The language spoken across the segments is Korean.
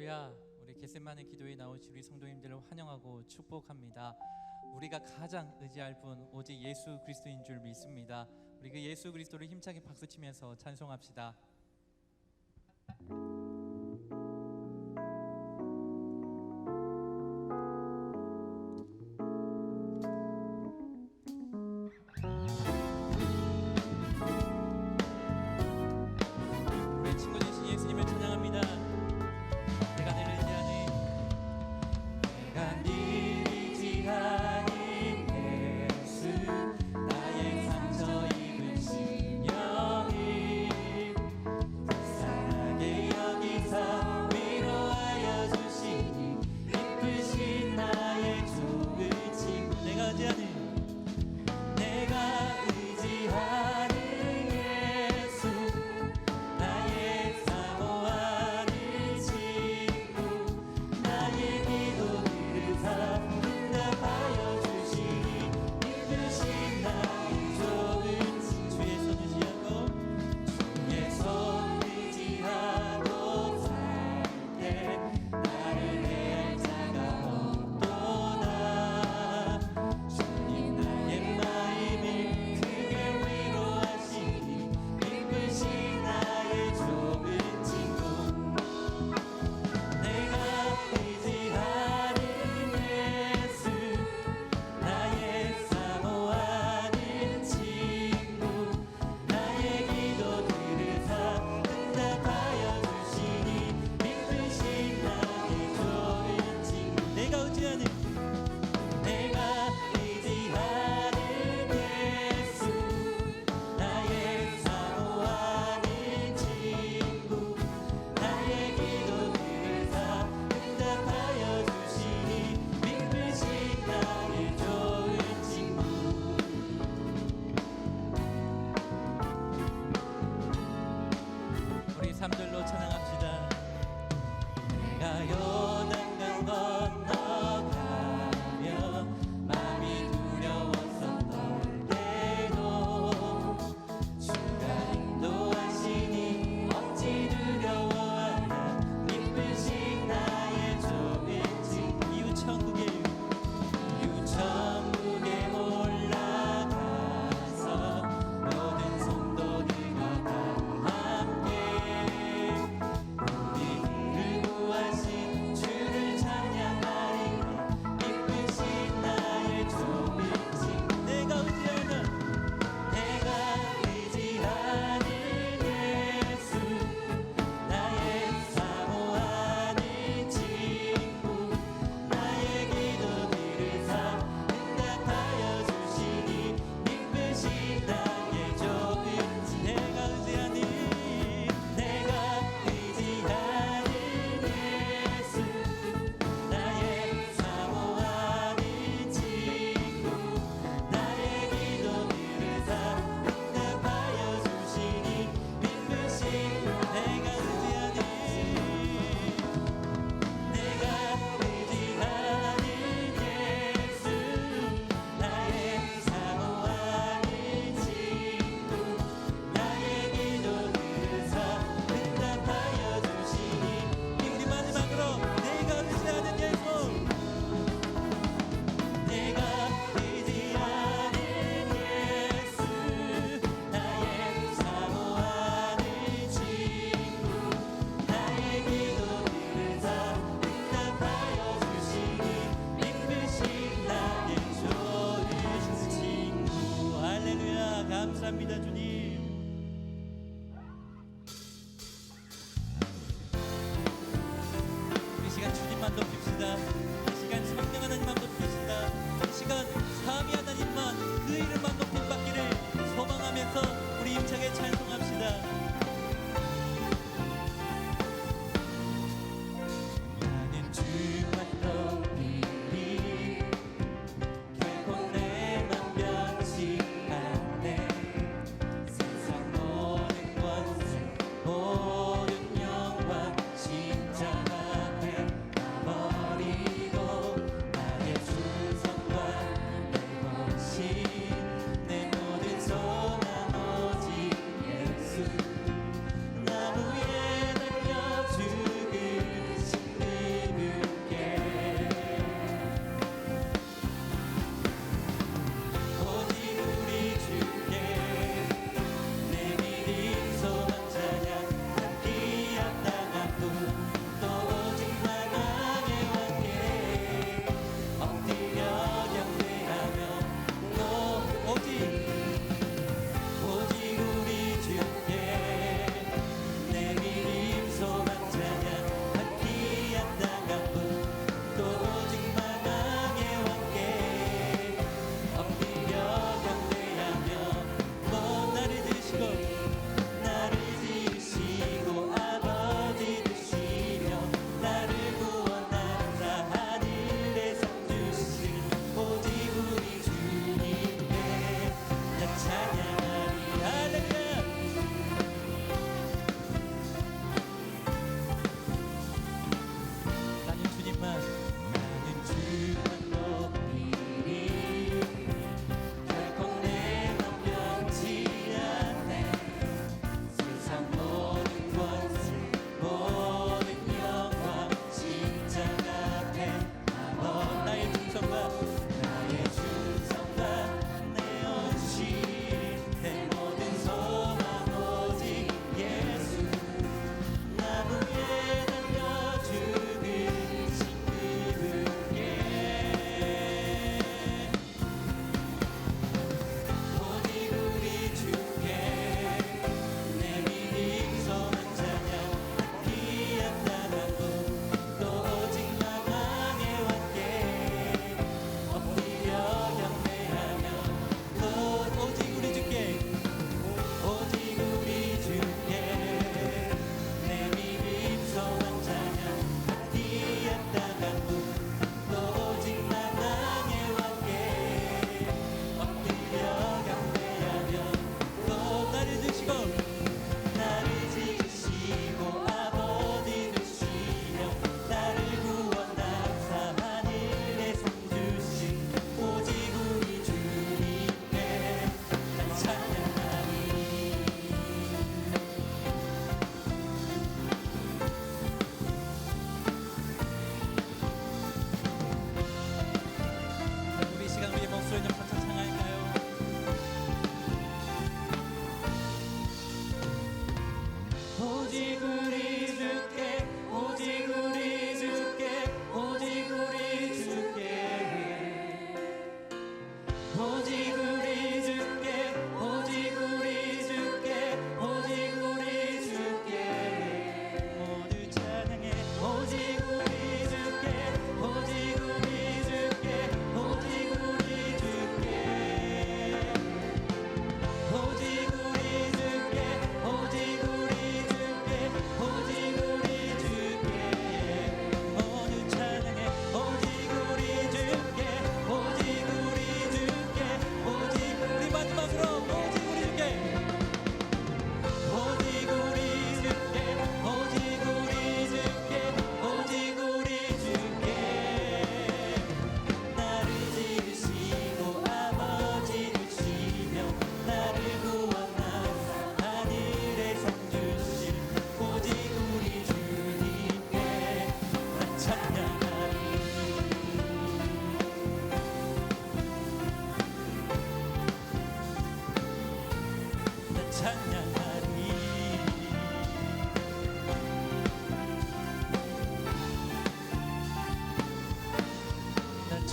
할렐루야. 우리 겟세마네 기도에 나오신 우리 성도님들을 환영하고 축복합니다. 우리가 가장 의지할 분 오직 예수 그리스도인 줄 믿습니다. 우리 그 예수 그리스도를 힘차게 박수치면서 찬송합시다. 우리 친구 되신 예수님을 찬양합니다. 내가 늘 의지하니 내가 늘 의지하니 예수 나의 상처 입은 심령이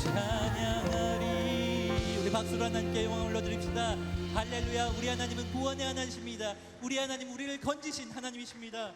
찬양하리. 우리 박수로 하나님께 영광을 올려드립시다. 할렐루야. 우리 하나님은 구원의 하나님이십니다. 우리 하나님, 우리를 건지신 하나님이십니다.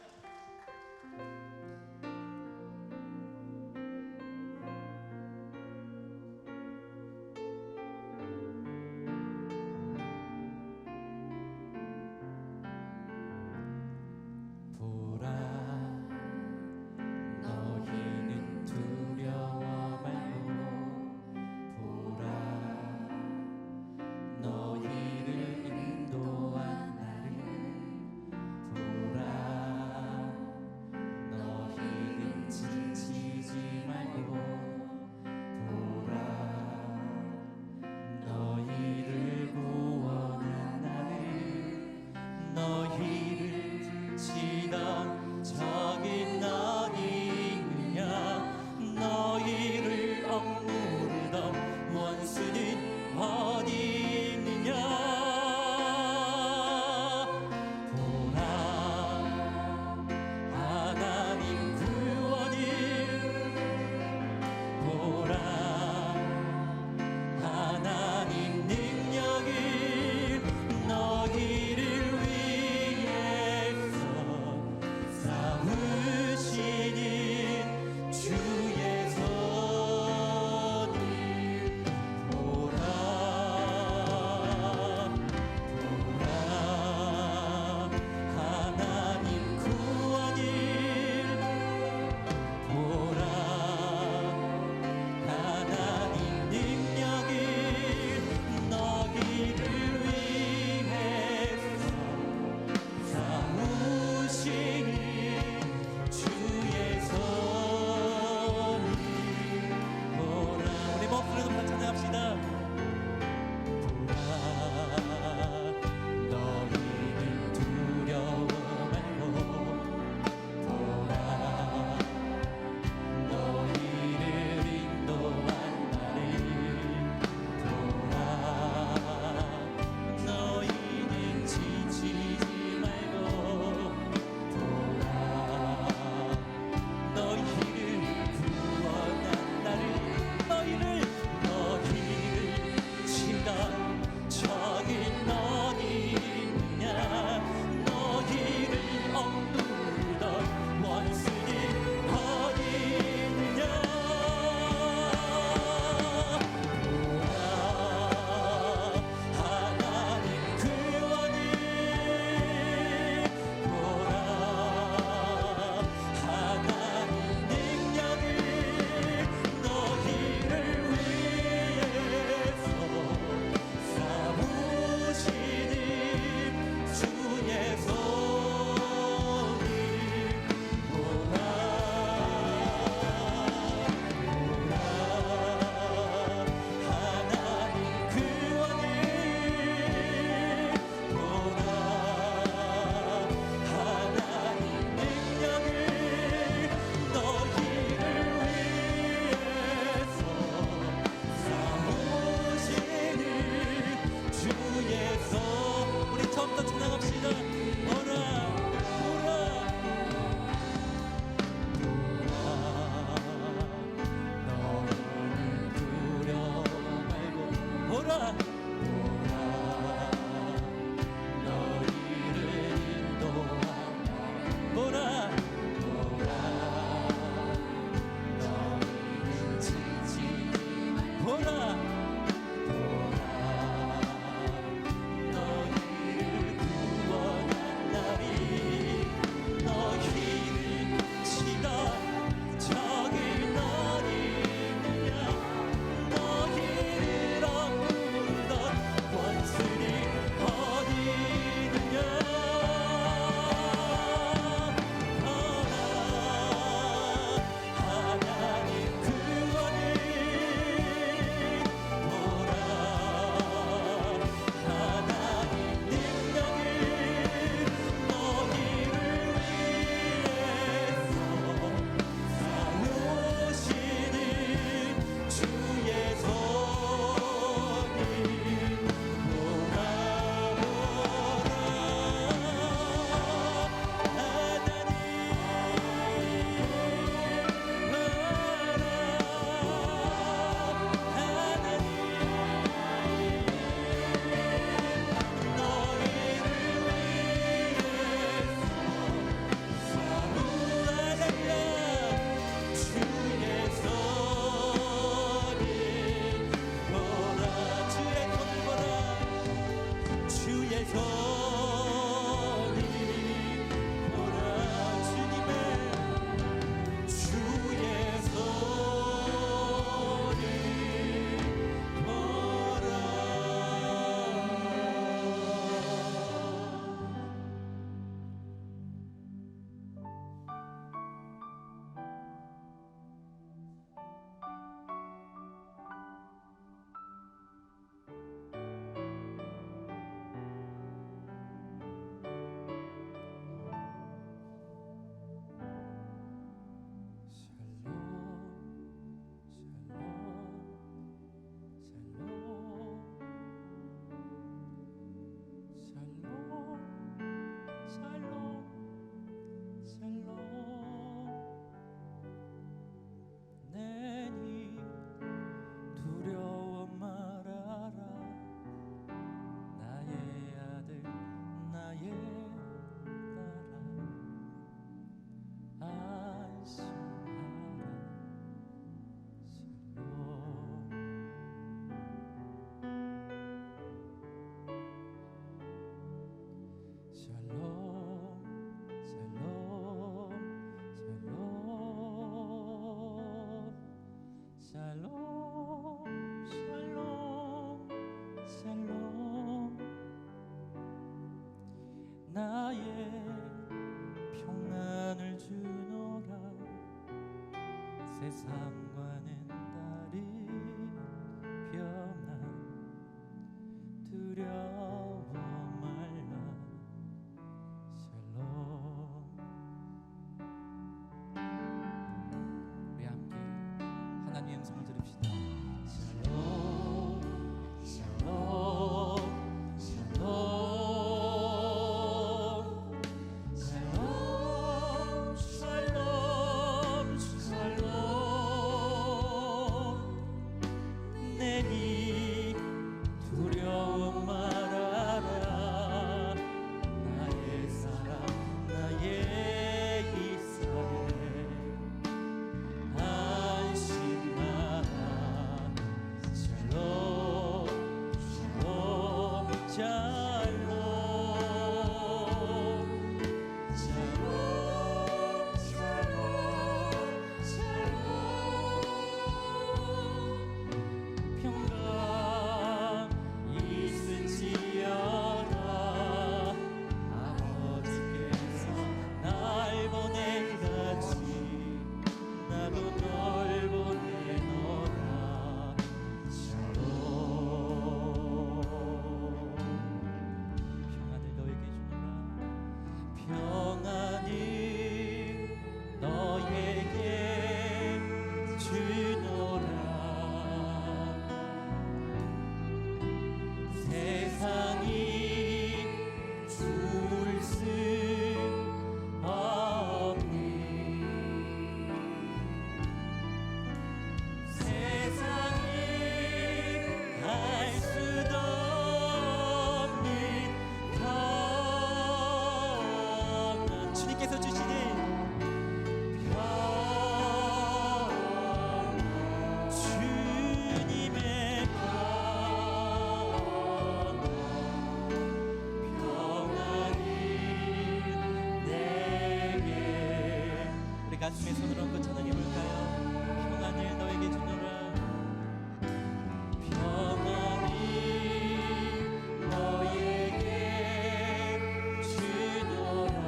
세상과는 다른 평안 두려워 말라 샬롬. 우리 함께 하나님의 음성을 들읍시다. 샬롬 샬롬 샬롬 주님께서 주시는 주님의 평안이 내게. 우리 가슴에 손을 얹고 찬양해 볼까요? 평안을 너에게 주노라. 평안이 너에게 주노라.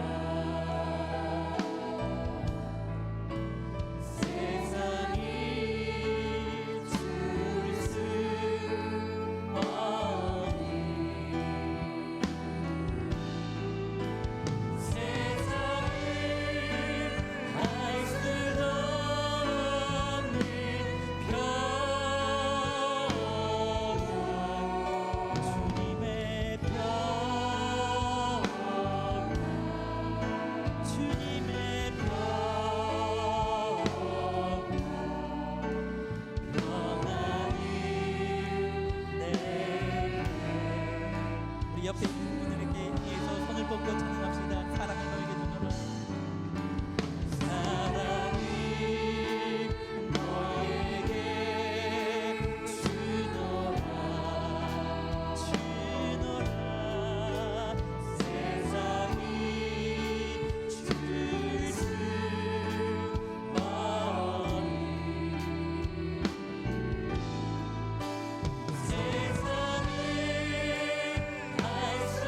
옆에 있는 분들에게 향해서 손을 뻗고 찬양합시다. 사랑을 너에게 주노라. 사랑이 너에게 주노라. 주노라. 세상이 줄 수 없니. 세상이 알 수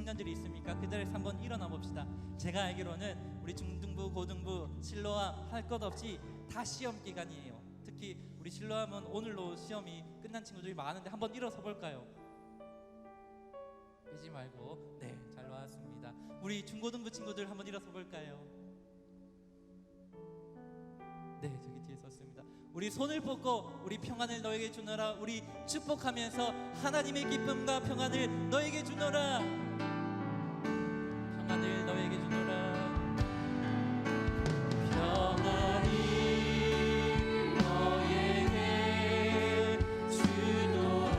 청년들이 있습니까? 그 자리에서 한번 일어나 봅시다. 제가 알기로는 우리 중등부, 고등부, 실로암 할 것 없이 다 시험 기간이에요. 특히 우리 실로암은 오늘로 시험이 끝난 친구들이 많은데 한번 일어서 볼까요? 빼지 말고. 네, 잘 나왔습니다. 우리 중고등부 친구들 한번 일어서 볼까요? 네, 저기 뒤에 섰습니다. 우리 손을 뻗고 우리 평안을 너에게 주노라. 우리 축복하면서 하나님의 기쁨과 평안을 너에게 주노라. 평안을 너에게 주노라. 평안이 너에게 주노라.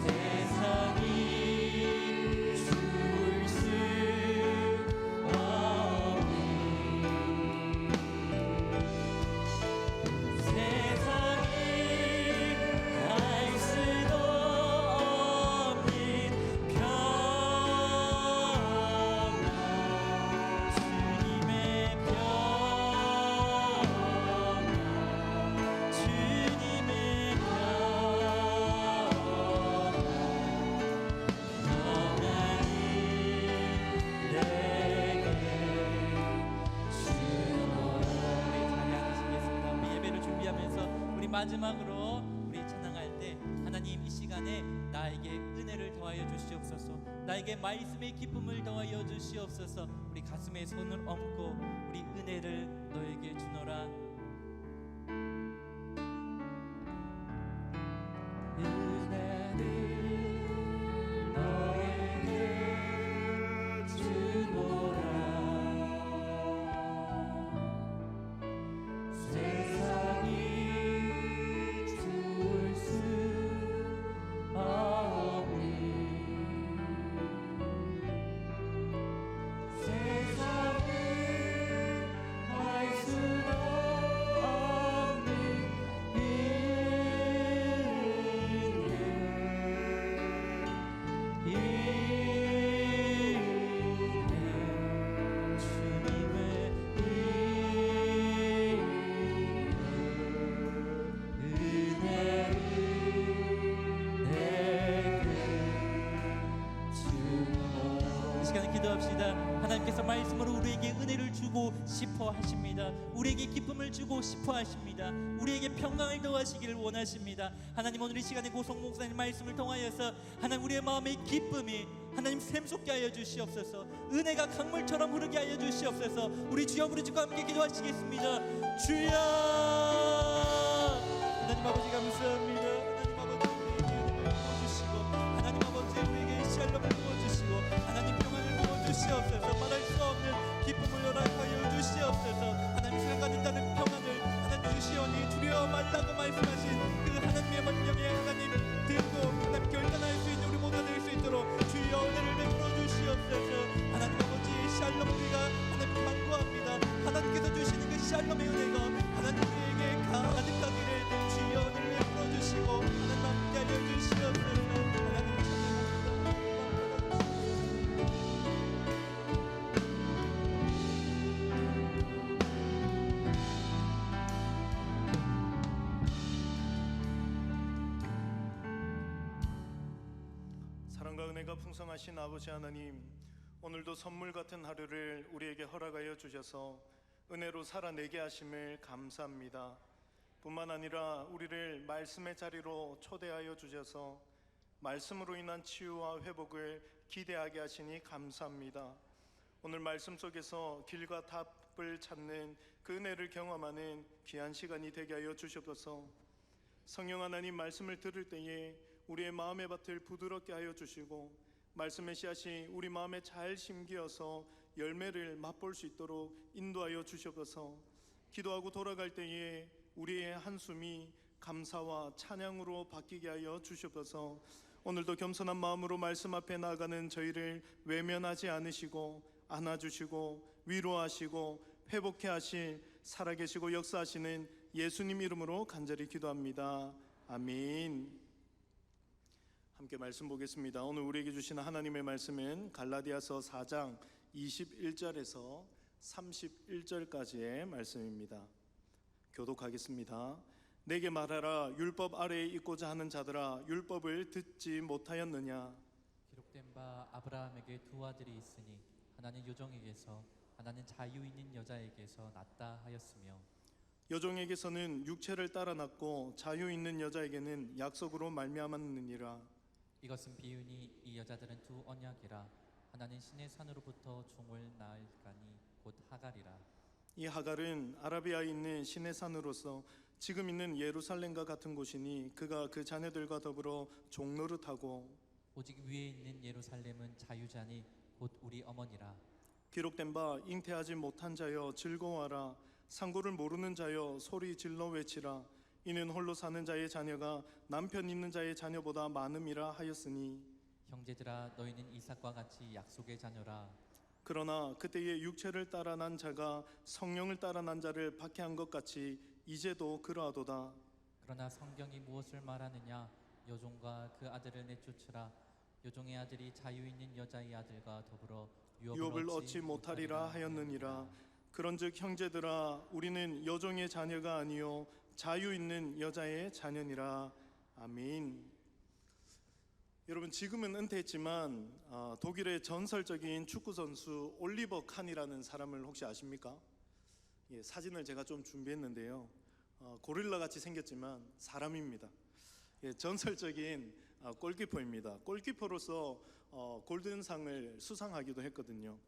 세상이 주울 수 마지막으로 우리 찬양할 때 하나님 이 시간에 나에게 은혜를 더하여 주시옵소서. 나에게 말씀의 기쁨을 더하여 주시옵소서. 우리 가슴에 손을 얹고 우리 은혜를 너에게 주노라. 하나님께서 말씀으로 우리에게 은혜를 주고 싶어 하십니다. 우리에게 기쁨을 주고 싶어 하십니다. 우리에게 평강을 더하시기를 원하십니다. 하나님, 오늘 이 시간에 고성 목사님 말씀을 통하여서 하나님 우리의 마음의 기쁨이 하나님 샘솟게 하여 주시옵소서. 은혜가 강물처럼 흐르게 하여 주시옵소서. 우리 주여 부르짖고 함께 기도하시겠습니다. 주여. 하나님 아버지 감사합니다. 하나님 아버지 우리에게 은혜를 부어주시고 하나님 아버지 우리에게 샬롬을 부어주시고 하나님 평안을 부어주시옵소서. 말할 수 없는 기쁨을 허락하여 주시옵소서. 하나님 시간 가진다는 평안을 하나님 주시오니 두려워 말라고 말씀하신 그 하나님의 명령에 하나님 듣고 하나님 결단할 수 있는 우리 모두가 될 수 있도록 주여 은혜를 베풀어 주시옵소서. 하나님 아버지 샬롬 우리가 하나님 간구합니다. 하나님께서 주시는 그 샬롬의 은혜가 하나님 우리에게 가득하기를 주여 은혜를 베풀어 주시고 하나님 함께 하여 주시옵소서. 사랑과 은혜가 풍성하신 아버지 하나님, 오늘도 선물 같은 하루를 우리에게 허락하여 주셔서 은혜로 살아내게 하심을 감사합니다. 뿐만 아니라 우리를 말씀의 자리로 초대하여 주셔서 말씀으로 인한 치유와 회복을 기대하게 하시니 감사합니다. 오늘 말씀 속에서 길과 답을 찾는 그 은혜를 경험하는 귀한 시간이 되게 하여 주시옵소서. 성령 하나님, 말씀을 들을 때에 우리의 마음의 밭을 부드럽게 하여 주시고 말씀의 씨앗이 우리 마음에 잘 심기어서 열매를 맛볼 수 있도록 인도하여 주시옵소서. 기도하고 돌아갈 때에 우리의 한숨이 감사와 찬양으로 바뀌게 하여 주시옵소서. 오늘도 겸손한 마음으로 말씀 앞에 나아가는 저희를 외면하지 않으시고 안아주시고 위로하시고 회복해 하실 살아계시고 역사하시는 예수님 이름으로 간절히 기도합니다. 아멘. 함께 말씀 보겠습니다. 오늘 우리에게 주시는 하나님의 말씀은 갈라디아서 4장 21절에서 31절까지의 말씀입니다. 교독하겠습니다. 내게 말하라. 율법 아래에 있고자 하는 자들아, 율법을 듣지 못하였느냐? 기록된 바 아브라함에게 두 아들이 있으니 하나는 요정에게서 하나는 자유 있는 여자에게서 낳다 하였으며 여종에게서는 육체를 따라 낳고 자유 있는 여자에게는 약속으로 말미암았느니라. 이것은 비유니 이 여자들은 두 언약이라. 하나는 신의 산으로부터 종을 낳을까니 곧 하갈이라. 이 하갈은 아라비아에 있는 신의 산으로서 지금 있는 예루살렘과 같은 곳이니 그가 그 자녀들과 더불어 종노릇하고 오직 위에 있는 예루살렘은 자유자니 곧 우리 어머니라. 기록된 바 잉태하지 못한 자여 즐거워하라. 상고를 모르는 자여 소리 질러 외치라. 이는 홀로 사는 자의 자녀가 남편 있는 자의 자녀보다 많음이라 하였으니 형제들아 너희는 이삭과 같이 약속의 자녀라. 그러나 그때의 육체를 따라 난 자가 성령을 따라 난 자를 박해한 것 같이 이제도 그러하도다. 그러나 성경이 무엇을 말하느냐? 여종과 그 아들을 내쫓으라. 여종의 아들이 자유 있는 여자의 아들과 더불어 유업을 얻지 못하리라 하였느니라. 그런즉 형제들아 우리는 여종의 자녀가 아니요 자유 있는 여자의 자녀니라. 아멘. 여러분, 지금은 은퇴했지만 독일의 전설적인 축구 선수 올리버 칸이라는 사람을 혹시 아십니까? 예, 사진을 제가 좀 준비했는데요. 고릴라 같이 생겼지만 사람입니다. 예, 전설적인 골키퍼입니다. 골키퍼로서 골든상을 수상하기도 했거든요.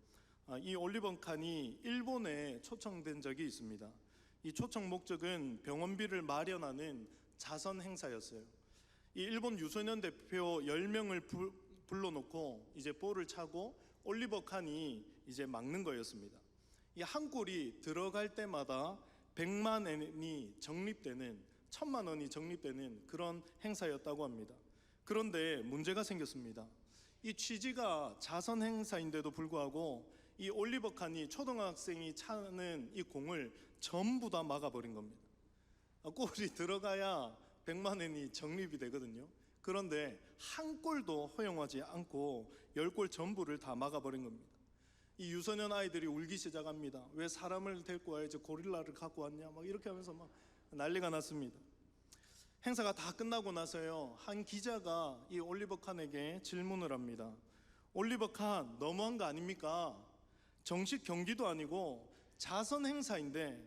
이 올리버 칸이 일본에 초청된 적이 있습니다. 이 초청 목적은 병원비를 마련하는 자선 행사였어요. 이 일본 유소년 대표 10명을 불러놓고 이제 볼을 차고 올리버 칸이 이제 막는 거였습니다. 이 한 골이 들어갈 때마다 100만 엔이 적립되는 1000만 원이 적립되는 그런 행사였다고 합니다. 그런데 문제가 생겼습니다. 이 취지가 자선 행사인데도 불구하고 이 올리버 칸이 초등학생이 차는 이 공을 전부 다 막아버린 겁니다. 골이 들어가야 100만 엔이 적립이 되거든요. 그런데 한 골도 허용하지 않고 10골 전부를 다 막아버린 겁니다. 이 유소년 아이들이 울기 시작합니다. 왜 사람을 데리고 와야지 고릴라를 갖고 왔냐 막 이렇게 하면서 막 난리가 났습니다. 행사가 다 끝나고 나서요, 한 기자가 이 올리버 칸에게 질문을 합니다. 올리버 칸, 너무한 거 아닙니까? 정식 경기도 아니고 자선 행사인데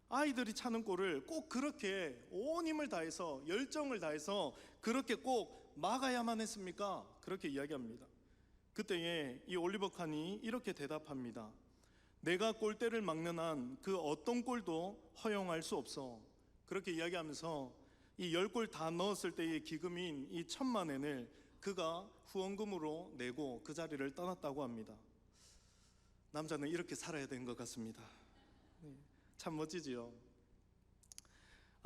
아이들이 차는 골을 꼭 그렇게 온 힘을 다해서 열정을 다해서 그렇게 꼭 막아야만 했습니까? 그렇게 이야기합니다. 그때에 이 올리버 칸이 이렇게 대답합니다. 내가 골대를 막는 한 그 어떤 골도 허용할 수 없어. 그렇게 이야기하면서 이 10골 다 넣었을 때의 기금인 이 1000만 엔을 그가 후원금으로 내고 그 자리를 떠났다고 합니다. 남자는 이렇게 살아야 되는 것 같습니다. 참 멋지지요.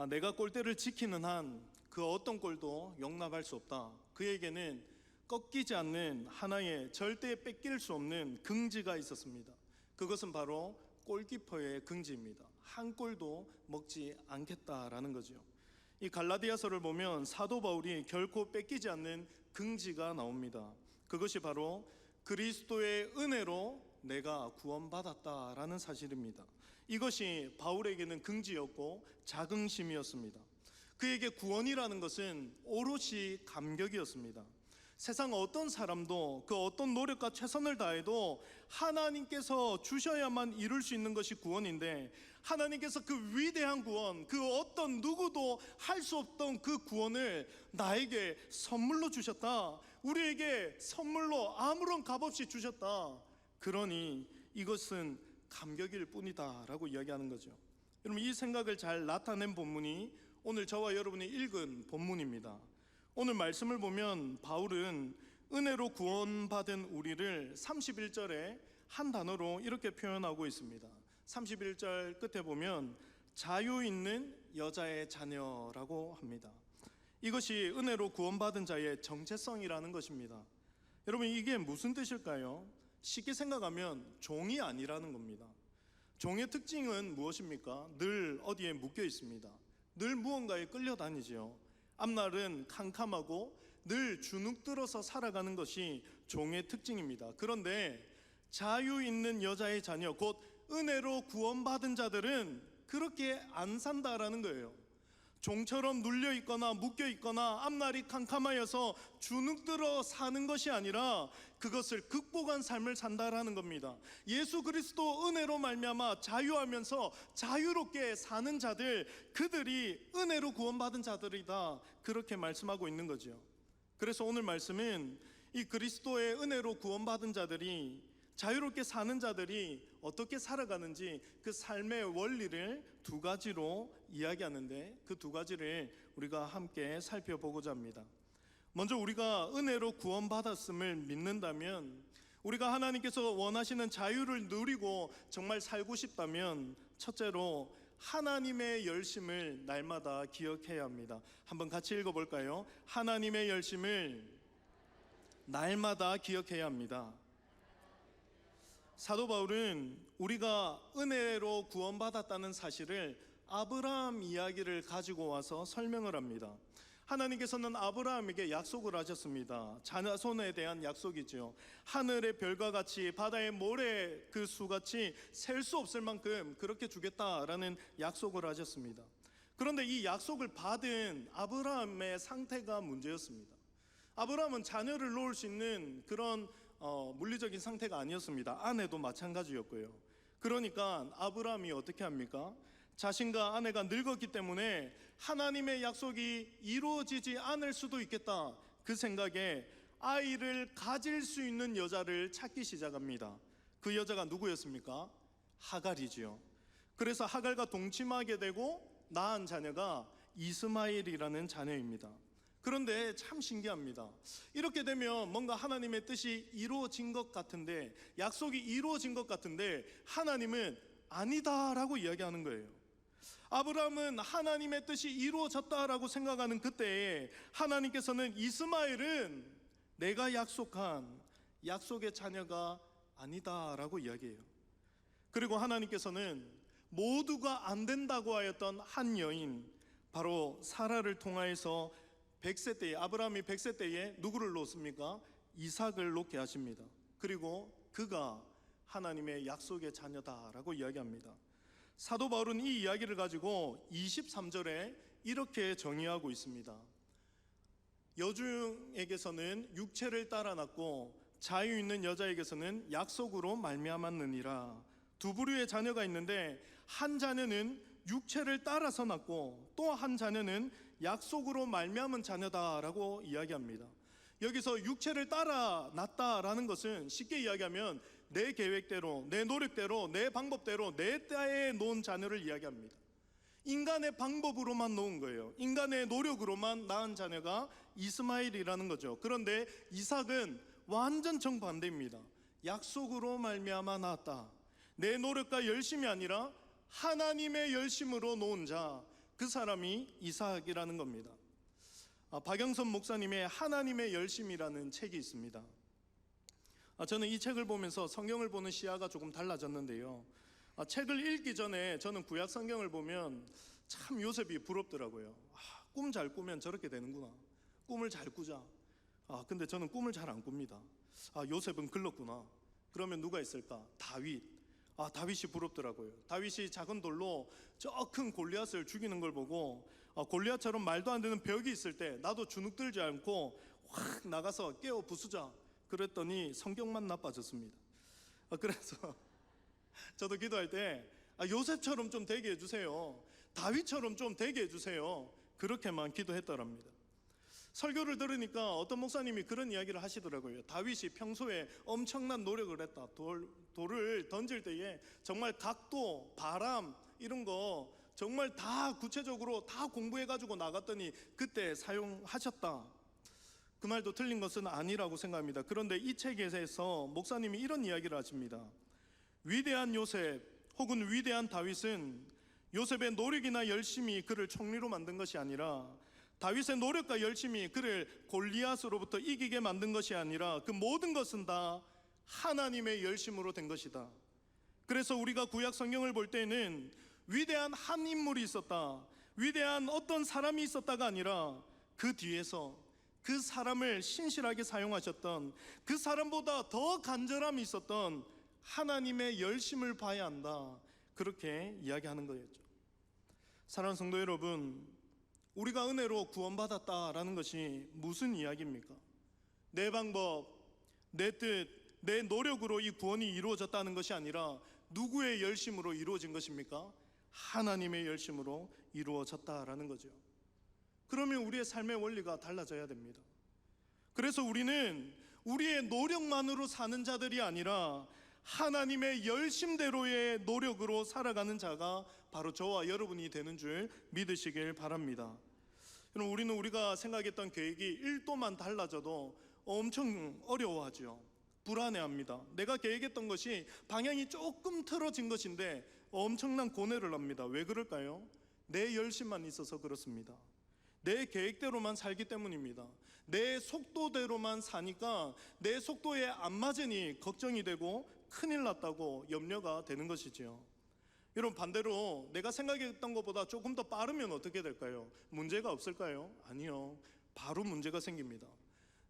내가 골대를 지키는 한 그 어떤 골도 용납할 수 없다. 그에게는 꺾이지 않는 하나의 절대 뺏길 수 없는 긍지가 있었습니다. 그것은 바로 골키퍼의 긍지입니다. 한 골도 먹지 않겠다라는 거죠. 이 갈라디아서를 보면 사도 바울이 결코 뺏기지 않는 긍지가 나옵니다. 그것이 바로 그리스도의 은혜로 내가 구원받았다라는 사실입니다. 이것이 바울에게는 긍지였고 자긍심이었습니다. 그에게 구원이라는 것은 오롯이 감격이었습니다. 세상 어떤 사람도 그 어떤 노력과 최선을 다해도 하나님께서 주셔야만 이룰 수 있는 것이 구원인데, 하나님께서 그 위대한 구원, 그 어떤 누구도 할 수 없던 그 구원을 나에게 선물로 주셨다. 우리에게 선물로 아무런 값 없이 주셨다. 그러니 이것은 감격일 뿐이다 라고 이야기하는 거죠. 여러분, 이 생각을 잘 나타낸 본문이 오늘 저와 여러분이 읽은 본문입니다. 오늘 말씀을 보면 바울은 은혜로 구원받은 우리를 31절에 한 단어로 이렇게 표현하고 있습니다. 31절 끝에 보면 자유 있는 여자의 자녀라고 합니다. 이것이 은혜로 구원받은 자의 정체성이라는 것입니다. 여러분, 이게 무슨 뜻일까요? 쉽게 생각하면 종이 아니라는 겁니다. 종의 특징은 무엇입니까? 늘 어디에 묶여 있습니다. 늘 무언가에 끌려다니죠. 앞날은 캄캄하고 늘 주눅들어서 살아가는 것이 종의 특징입니다. 그런데 자유 있는 여자의 자녀, 곧 은혜로 구원받은 자들은 그렇게 안 산다라는 거예요. 종처럼 눌려 있거나 묶여 있거나 앞날이 캄캄하여서 주눅들어 사는 것이 아니라 그것을 극복한 삶을 산다라는 겁니다. 예수 그리스도 은혜로 말미암아 자유하면서 자유롭게 사는 자들, 그들이 은혜로 구원받은 자들이다, 그렇게 말씀하고 있는 거죠. 그래서 오늘 말씀은 이 그리스도의 은혜로 구원받은 자들이, 자유롭게 사는 자들이 어떻게 살아가는지 그 삶의 원리를 두 가지로 이야기하는데, 그 두 가지를 우리가 함께 살펴보고자 합니다. 먼저 우리가 은혜로 구원받았음을 믿는다면, 우리가 하나님께서 원하시는 자유를 누리고 정말 살고 싶다면, 첫째로 하나님의 열심을 날마다 기억해야 합니다. 한번 같이 읽어볼까요? 하나님의 열심을 날마다 기억해야 합니다. 사도 바울은 우리가 은혜로 구원받았다는 사실을 아브라함 이야기를 가지고 와서 설명을 합니다. 하나님께서는 아브라함에게 약속을 하셨습니다. 자손에 대한 약속이죠. 하늘의 별과 같이 바다의 모래 그 수같이 셀 수 없을 만큼 그렇게 주겠다라는 약속을 하셨습니다. 그런데 이 약속을 받은 아브라함의 상태가 문제였습니다. 아브라함은 자녀를 놓을 수 있는 그런 물리적인 상태가 아니었습니다. 아내도 마찬가지였고요. 그러니까 아브라함이 어떻게 합니까? 자신과 아내가 늙었기 때문에 하나님의 약속이 이루어지지 않을 수도 있겠다, 그 생각에 아이를 가질 수 있는 여자를 찾기 시작합니다. 그 여자가 누구였습니까? 하갈이지요. 그래서 하갈과 동침하게 되고 낳은 자녀가 이스마엘이라는 자녀입니다. 그런데 참 신기합니다. 이렇게 되면 뭔가 하나님의 뜻이 이루어진 것 같은데, 약속이 이루어진 것 같은데 하나님은 아니다라고 이야기하는 거예요. 아브라함은 하나님의 뜻이 이루어졌다라고 생각하는 그때에 하나님께서는 이스마엘은 내가 약속한 약속의 자녀가 아니다라고 이야기해요. 그리고 하나님께서는 모두가 안 된다고 하였던 한 여인, 바로 사라를 통하여서 100세 때에, 아브라함이 100세 때에 누구를 놓습니까? 이삭을 놓게 하십니다. 그리고 그가 하나님의 약속의 자녀다라고 이야기합니다. 사도 바울은 이 이야기를 가지고 23절에 이렇게 정의하고 있습니다. 여중에게서는 육체를 따라 낳고 자유 있는 여자에게서는 약속으로 말미암았느니라. 두 부류의 자녀가 있는데, 한 자녀는 육체를 따라서 낳고 또 한 자녀는 약속으로 말미암은 자녀다라고 이야기합니다. 여기서 육체를 따라 낳다라는 것은 쉽게 이야기하면 내 계획대로, 내 노력대로, 내 방법대로 내 때에 놓은 자녀를 이야기합니다. 인간의 방법으로만 놓은 거예요. 인간의 노력으로만 낳은 자녀가 이스마엘이라는 거죠. 그런데 이삭은 완전 정반대입니다. 약속으로 말미암아 낳았다. 내 노력과 열심이 아니라 하나님의 열심으로 놓은 자, 그 사람이 이삭이라는 겁니다. 박영선 목사님의 하나님의 열심이라는 책이 있습니다. 저는 이 책을 보면서 성경을 보는 시야가 조금 달라졌는데요. 책을 읽기 전에 저는 구약 성경을 보면 참 요셉이 부럽더라고요. 꿈 잘 꾸면 저렇게 되는구나. 꿈을 잘 꾸자. 근데 저는 꿈을 잘 안 꿉니다. 요셉은 글렀구나. 그러면 누가 있을까? 다윗. 다윗이 부럽더라고요. 다윗이 작은 돌로 저 큰 골리앗을 죽이는 걸 보고 골리앗처럼 말도 안 되는 벽이 있을 때 나도 주눅들지 않고 확 나가서 깨워 부수자. 그랬더니 성경만 나빠졌습니다. 그래서 저도 기도할 때 요셉처럼 좀 되게 해주세요. 다윗처럼 좀 되게 해주세요. 그렇게만 기도했더랍니다. 설교를 들으니까 어떤 목사님이 그런 이야기를 하시더라고요. 다윗이 평소에 엄청난 노력을 했다. 돌을 던질 때에 정말 각도, 바람 이런 거 정말 다 구체적으로 다 공부해가지고 나갔더니 그때 사용하셨다. 그 말도 틀린 것은 아니라고 생각합니다. 그런데 이 책에서 목사님이 이런 이야기를 하십니다. 위대한 요셉 혹은 위대한 다윗은 요셉의 노력이나 열심이 그를 총리로 만든 것이 아니라, 다윗의 노력과 열심이 그를 골리앗으로부터 이기게 만든 것이 아니라, 그 모든 것은 다 하나님의 열심으로 된 것이다. 그래서 우리가 구약 성경을 볼 때는 위대한 한 인물이 있었다, 위대한 어떤 사람이 있었다가 아니라 그 뒤에서 그 사람을 신실하게 사용하셨던, 그 사람보다 더 간절함이 있었던 하나님의 열심을 봐야 한다, 그렇게 이야기하는 거였죠. 사랑하는 성도 여러분, 우리가 은혜로 구원받았다라는 것이 무슨 이야기입니까? 내 방법, 내 뜻, 내 노력으로 이 구원이 이루어졌다는 것이 아니라 누구의 열심으로 이루어진 것입니까? 하나님의 열심으로 이루어졌다라는 거죠. 그러면 우리의 삶의 원리가 달라져야 됩니다. 그래서 우리는 우리의 노력만으로 사는 자들이 아니라 하나님의 열심대로의 노력으로 살아가는 자가 바로 저와 여러분이 되는 줄 믿으시길 바랍니다. 여러분, 우리는 우리가 생각했던 계획이 1도만 달라져도 엄청 어려워하죠. 불안해합니다. 내가 계획했던 것이 방향이 조금 틀어진 것인데 엄청난 고뇌를 합니다. 왜 그럴까요? 내 열심만 있어서 그렇습니다. 내 계획대로만 살기 때문입니다. 내 속도대로만 사니까 내 속도에 안 맞으니 걱정이 되고 큰일 났다고 염려가 되는 것이지요. 여러분, 반대로 내가 생각했던 것보다 조금 더 빠르면 어떻게 될까요? 문제가 없을까요? 아니요. 바로 문제가 생깁니다.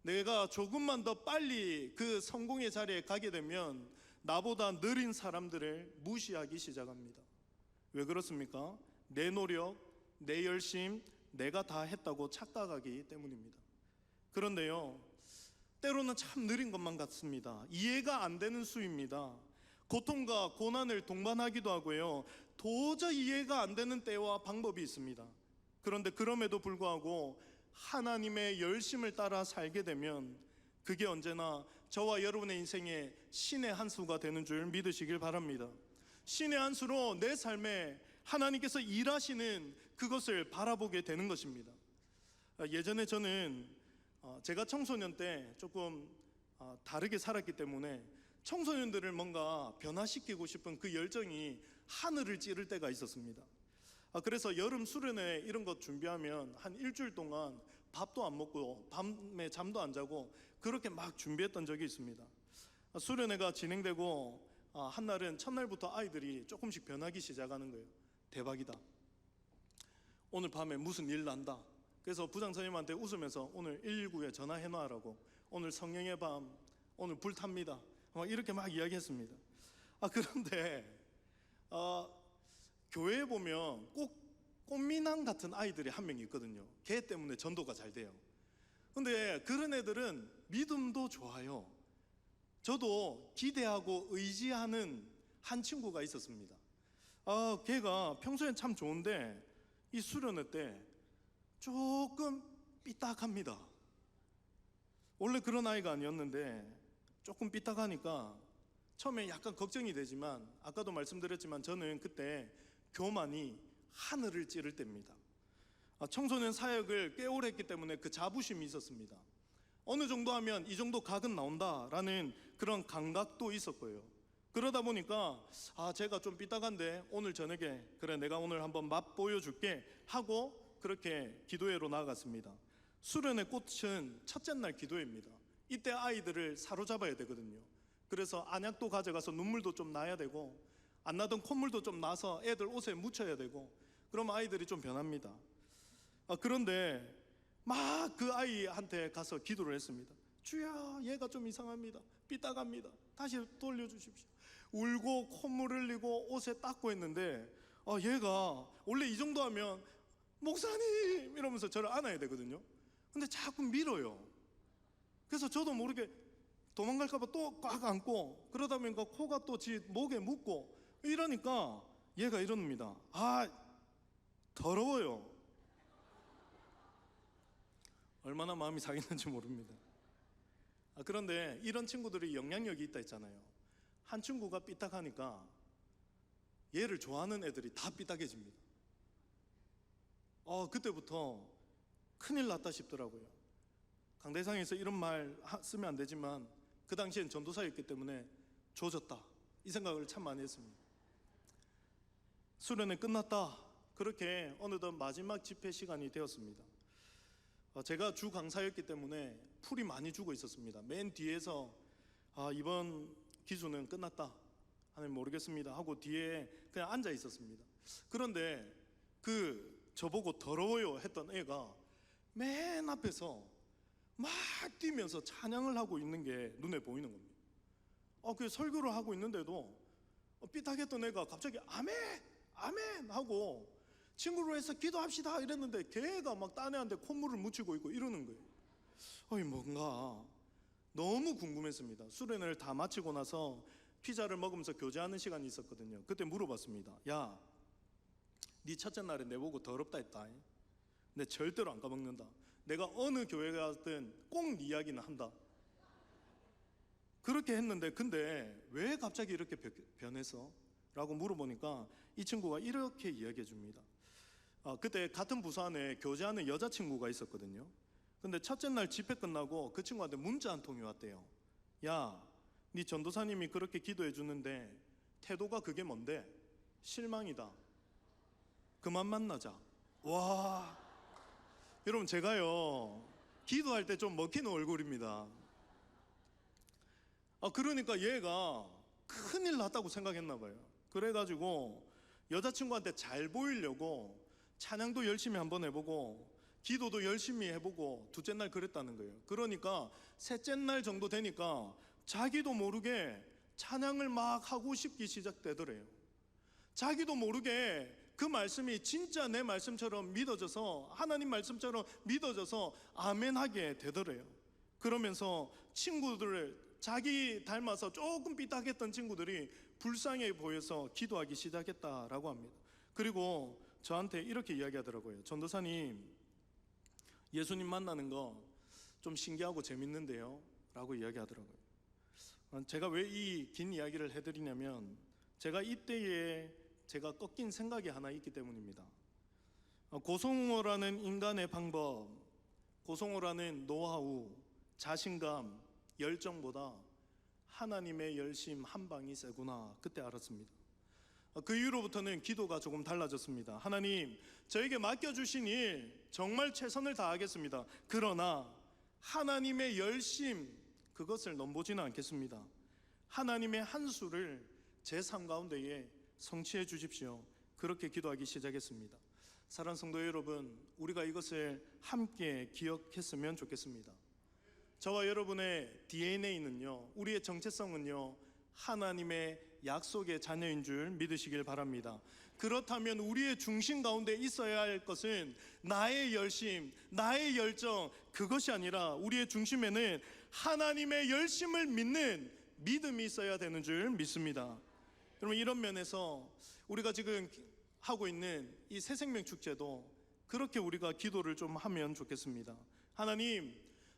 내가 조금만 더 빨리 그 성공의 자리에 가게 되면 나보다 느린 사람들을 무시하기 시작합니다. 왜 그렇습니까? 내 노력, 내 열심, 내가 다 했다고 착각하기 때문입니다. 그런데요, 때로는 참 느린 것만 같습니다. 이해가 안 되는 수입니다. 고통과 고난을 동반하기도 하고요, 도저히 이해가 안 되는 때와 방법이 있습니다. 그런데 그럼에도 불구하고 하나님의 열심을 따라 살게 되면 그게 언제나 저와 여러분의 인생에 신의 한 수가 되는 줄 믿으시길 바랍니다. 신의 한 수로 내 삶에 하나님께서 일하시는 그것을 바라보게 되는 것입니다. 예전에 저는 제가 청소년 때 조금 다르게 살았기 때문에 청소년들을 뭔가 변화시키고 싶은 그 열정이 하늘을 찌를 때가 있었습니다. 그래서 여름 수련회 이런 거 준비하면 한 일주일 동안 밥도 안 먹고 밤에 잠도 안 자고 그렇게 막 준비했던 적이 있습니다. 수련회가 진행되고 한날은 첫날부터 아이들이 조금씩 변하기 시작하는 거예요. 대박이다. 오늘 밤에 무슨 일 난다. 그래서 부장 선생님한테 웃으면서 오늘 119에 전화해놔라고, 오늘 성령의 밤, 오늘 불탑니다, 이렇게 막 이야기했습니다. 그런데 교회에 보면 꼭 꽃미남 같은 아이들이 한 명 있거든요. 걔 때문에 전도가 잘 돼요. 근데 그런 애들은 믿음도 좋아요. 저도 기대하고 의지하는 한 친구가 있었습니다. 걔가 평소엔 참 좋은데 이 수련회 때 조금 삐딱합니다. 원래 그런 아이가 아니었는데 조금 삐딱하니까 처음에 약간 걱정이 되지만, 아까도 말씀드렸지만 저는 그때 교만이 하늘을 찌를 때입니다. 청소년 사역을 꽤 오래 했기 때문에 그 자부심이 있었습니다. 어느 정도 하면 이 정도 각은 나온다라는 그런 감각도 있었고요. 그러다 보니까 제가 좀 삐딱한데 오늘 저녁에 그래 내가 오늘 한번 맛 보여줄게 하고 그렇게 기도회로 나아갔습니다. 수련의 꽃은 첫째 날 기도회입니다. 이때 아이들을 사로잡아야 되거든요. 그래서 안약도 가져가서 눈물도 좀 나야 되고 안 나던 콧물도 좀 나서 애들 옷에 묻혀야 되고, 그럼 아이들이 좀 변합니다. 그런데 막 그 아이한테 가서 기도를 했습니다. 주야, 얘가 좀 이상합니다. 삐딱합니다. 다시 돌려주십시오. 울고 콧물 흘리고 옷에 닦고 했는데 얘가 원래 이 정도 하면 목사님 이러면서 저를 안아야 되거든요. 근데 자꾸 밀어요. 그래서 저도 모르게 도망갈까봐 또 꽉 안고, 그러다 보니까 코가 또 지 목에 묻고 이러니까 얘가 이럽니다. 더러워요. 얼마나 마음이 상했는지 모릅니다. 그런데 이런 친구들이 영향력이 있다 했잖아요. 한 친구가 삐딱하니까 얘를 좋아하는 애들이 다 삐딱해집니다. 그때부터 큰일 났다 싶더라고요. 강대상에서 이런 말 쓰면 안 되지만 그 당시엔 전도사였기 때문에 조졌다, 이 생각을 참 많이 했습니다. 수련회 끝났다. 그렇게 어느덧 마지막 집회 시간이 되었습니다. 제가 주 강사였기 때문에 풀이 많이 주고 있었습니다. 맨 뒤에서 이번 기수는 끝났다, 하나님 모르겠습니다 하고 뒤에 그냥 앉아 있었습니다. 그런데 저보고 더러워요 했던 애가 맨 앞에서 막 뛰면서 찬양을 하고 있는 게 눈에 보이는 겁니다. 그 설교를 하고 있는데도 삐딱했던 애가 갑자기 아멘! 아멘! 하고 친구로 해서 기도합시다 이랬는데 걔가 막 딴 애한테 콧물을 묻히고 있고 이러는 거예요. 어이 뭔가 너무 궁금했습니다. 수련회를 다 마치고 나서 피자를 먹으면서 교제하는 시간이 있었거든요. 그때 물어봤습니다. 야, 네 첫째 날에 내보고 더럽다 했다. 근데 절대로 안 까먹는다. 내가 어느 교회 가든 꼭 네 이야기는 한다. 그렇게 했는데 근데 왜 갑자기 이렇게 변해서? 라고 물어보니까 이 친구가 이렇게 이야기해 줍니다. 그때 같은 부서 안에 교제하는 여자친구가 있었거든요. 근데 첫째 날 집회 끝나고 그 친구한테 문자 한 통이 왔대요. 야, 네 전도사님이 그렇게 기도해 주는데 태도가 그게 뭔데? 실망이다. 그만 만나자. 와, 여러분 제가요 기도할 때 좀 먹히는 얼굴입니다. 그러니까 얘가 큰일 났다고 생각했나 봐요. 그래가지고 여자친구한테 잘 보이려고 찬양도 열심히 한번 해보고 기도도 열심히 해보고 둘째 날 그랬다는 거예요. 그러니까 셋째 날 정도 되니까 자기도 모르게 찬양을 막 하고 싶기 시작되더래요. 자기도 모르게 그 말씀이 진짜 내 말씀처럼 믿어져서 하나님 말씀처럼 믿어져서 아멘하게 되더래요. 그러면서 친구들을 자기 닮아서 조금 삐딱했던 친구들이 불쌍해 보여서 기도하기 시작했다라고 합니다. 그리고 저한테 이렇게 이야기하더라고요. 전도사님, 예수님 만나는 거 좀 신기하고 재밌는데요? 라고 이야기하더라고요. 제가 왜 이 긴 이야기를 해드리냐면 제가 이때에 제가 꺾인 생각이 하나 있기 때문입니다. 고성호라는 인간의 방법, 고성호라는 노하우, 자신감, 열정보다 하나님의 열심 한 방이 세구나 그때 알았습니다. 그 이후로부터는 기도가 조금 달라졌습니다. 하나님, 저에게 맡겨주신 일 정말 최선을 다하겠습니다. 그러나 하나님의 열심 그것을 넘보지는 않겠습니다. 하나님의 한 수를 제 삶 가운데에 성취해 주십시오. 그렇게 기도하기 시작했습니다. 사랑하는 성도 여러분, 우리가 이것을 함께 기억했으면 좋겠습니다. 저와 여러분의 DNA는요, 우리의 정체성은요, 하나님의 약속의 자녀인 줄 믿으시길 바랍니다. 그렇다면 우리의 중심 가운데 있어야 할 것은 나의 열심, 나의 열정, 그것이 아니라 우리의 중심에는 하나님의 열심을 믿는 믿음이 있어야 되는 줄 믿습니다. 여러분, 이런 면에서 우리가 지금 하고 있는 이 새생명 축제도 그렇게 우리가 기도를 좀 하면 좋겠습니다. 하나님,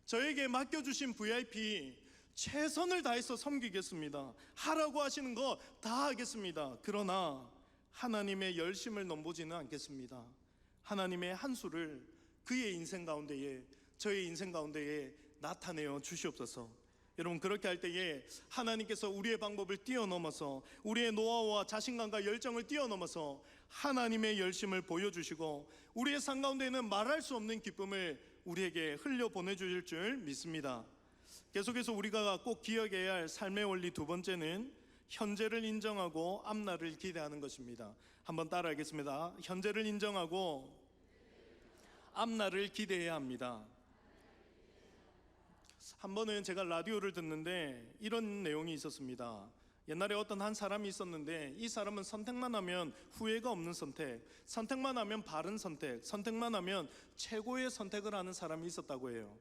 저에게 맡겨주신 VIP 최선을 다해서 섬기겠습니다. 하라고 하시는 거 다 하겠습니다. 그러나 하나님의 열심을 넘보지는 않겠습니다. 하나님의 한 수를 그의 인생 가운데에, 저의 인생 가운데에 나타내어 주시옵소서. 여러분, 그렇게 할 때에 하나님께서 우리의 방법을 뛰어넘어서, 우리의 노하우와 자신감과 열정을 뛰어넘어서 하나님의 열심을 보여주시고 우리의 삶 가운데에는 말할 수 없는 기쁨을 우리에게 흘려 보내주실 줄 믿습니다. 계속해서 우리가 꼭 기억해야 할 삶의 원리 두 번째는 현재를 인정하고 앞날을 기대하는 것입니다. 한번 따라하겠습니다. 현재를 인정하고 앞날을 기대해야 합니다. 한 번은 제가 라디오를 듣는데 이런 내용이 있었습니다. 옛날에 어떤 한 사람이 있었는데 이 사람은 선택만 하면 후회가 없는 선택, 선택만 하면 바른 선택, 선택만 하면 최고의 선택을 하는 사람이 있었다고 해요.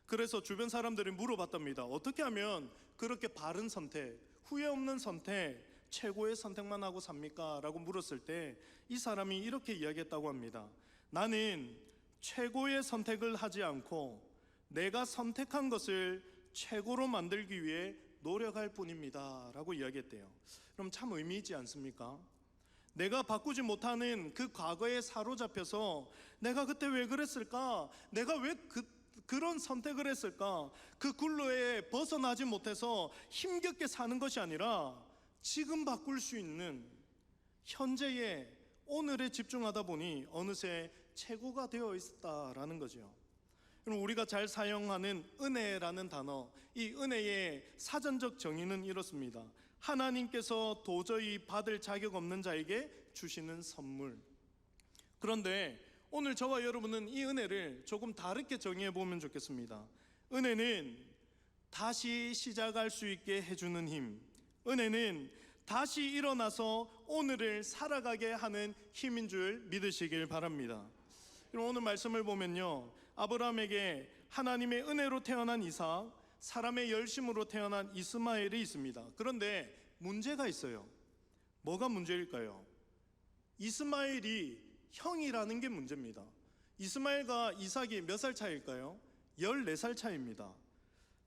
그래서 주변 사람들이 물어봤답니다. 어떻게 하면 그렇게 바른 선택, 후회 없는 선택, 최고의 선택만 하고 삽니까? 라고 물었을 때 이 사람이 이렇게 이야기했다고 합니다. 나는 최고의 선택을 하지 않고 내가 선택한 것을 최고로 만들기 위해 노력할 뿐입니다 라고 이야기했대요. 그럼 참 의미 있지 않습니까? 내가 바꾸지 못하는 그 과거에 사로잡혀서 내가 그때 왜 그랬을까? 내가 왜 그런 선택을 했을까? 그 굴레에 벗어나지 못해서 힘겹게 사는 것이 아니라 지금 바꿀 수 있는 현재의 오늘에 집중하다 보니 어느새 최고가 되어 있었다라는 거죠. 그럼 우리가 잘 사용하는 은혜라는 단어, 이 은혜의 사전적 정의는 이렇습니다. 하나님께서 도저히 받을 자격 없는 자에게 주시는 선물. 그런데 오늘 저와 여러분은 이 은혜를 조금 다르게 정의해 보면 좋겠습니다. 은혜는 다시 시작할 수 있게 해주는 힘, 은혜는 다시 일어나서 오늘을 살아가게 하는 힘인 줄 믿으시길 바랍니다. 그럼 오늘 말씀을 보면요, 아브라함에게 하나님의 은혜로 태어난 이삭, 사람의 열심으로 태어난 이스마엘이 있습니다. 그런데 문제가 있어요. 뭐가 문제일까요? 이스마엘이 형이라는 게 문제입니다. 이스마엘과 이삭이 몇 살 차이일까요? 14살 차이입니다.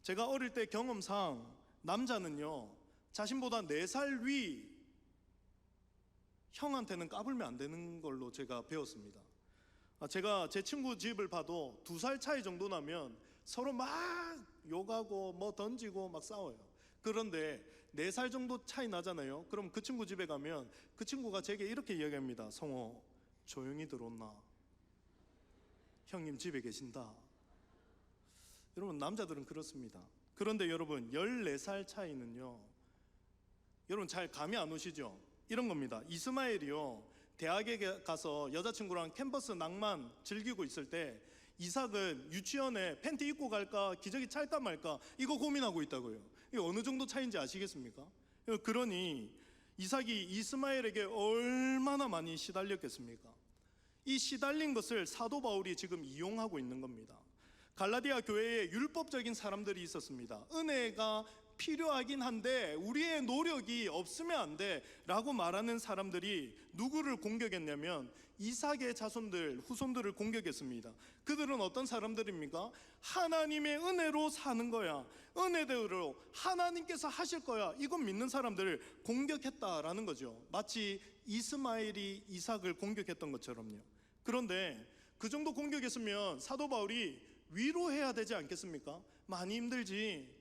제가 어릴 때 경험상 남자는요, 자신보다 4살 위 형한테는 까불면 안 되는 걸로 제가 배웠습니다. 제가 제 친구 집을 봐도 2살 차이 정도 나면 서로 막 욕하고 뭐 던지고 막 싸워요. 그런데 4살 정도 차이 나잖아요. 그럼 그 친구 집에 가면 그 친구가 제게 이렇게 이야기합니다. 성호, 조용히 들어온나? 형님 집에 계신다. 여러분, 남자들은 그렇습니다. 그런데 여러분, 14살 차이는요, 여러분 잘 감이 안 오시죠? 이런 겁니다. 이스마엘이요, 대학에 가서 여자친구랑 캠퍼스 낭만 즐기고 있을 때 이삭은 유치원에 팬티 입고 갈까 기저귀 찰까 말까 이거 고민하고 있다고요. 이게 어느 정도 차이인지 아시겠습니까? 그러니 이삭이 이스마엘에게 얼마나 많이 시달렸겠습니까? 이 시달린 것을 사도 바울이 지금 이용하고 있는 겁니다. 갈라디아 교회에 율법적인 사람들이 있었습니다. 은혜가 필요하긴 한데 우리의 노력이 없으면 안 돼 라고 말하는 사람들이 누구를 공격했냐면 이삭의 자손들, 후손들을 공격했습니다. 그들은 어떤 사람들입니까? 하나님의 은혜로 사는 거야, 은혜대로 하나님께서 하실 거야, 이건 믿는 사람들을 공격했다라는 거죠. 마치 이스마엘이 이삭을 공격했던 것처럼요. 그런데 그 정도 공격했으면 사도 바울이 위로해야 되지 않겠습니까? 많이 힘들지,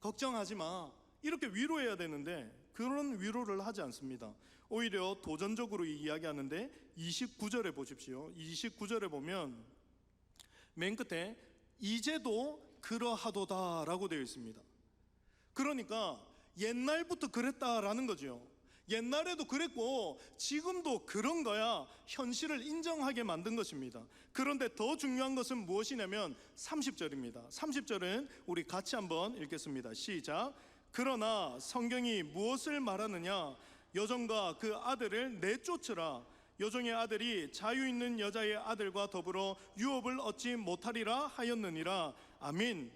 걱정하지 마, 이렇게 위로해야 되는데 그런 위로를 하지 않습니다. 오히려 도전적으로 이야기하는데 29절에 보십시오. 29절에 보면 맨 끝에 이제도 그러하도다 라고 되어 있습니다. 그러니까 옛날부터 그랬다라는 거죠. 옛날에도 그랬고 지금도 그런 거야, 현실을 인정하게 만든 것입니다. 그런데 더 중요한 것은 무엇이냐면 30절입니다. 30절은 우리 같이 한번 읽겠습니다. 시작. 그러나 성경이 무엇을 말하느냐? 여종과 그 아들을 내쫓으라. 여종의 아들이 자유 있는 여자의 아들과 더불어 유업을 얻지 못하리라 하였느니라. 아멘.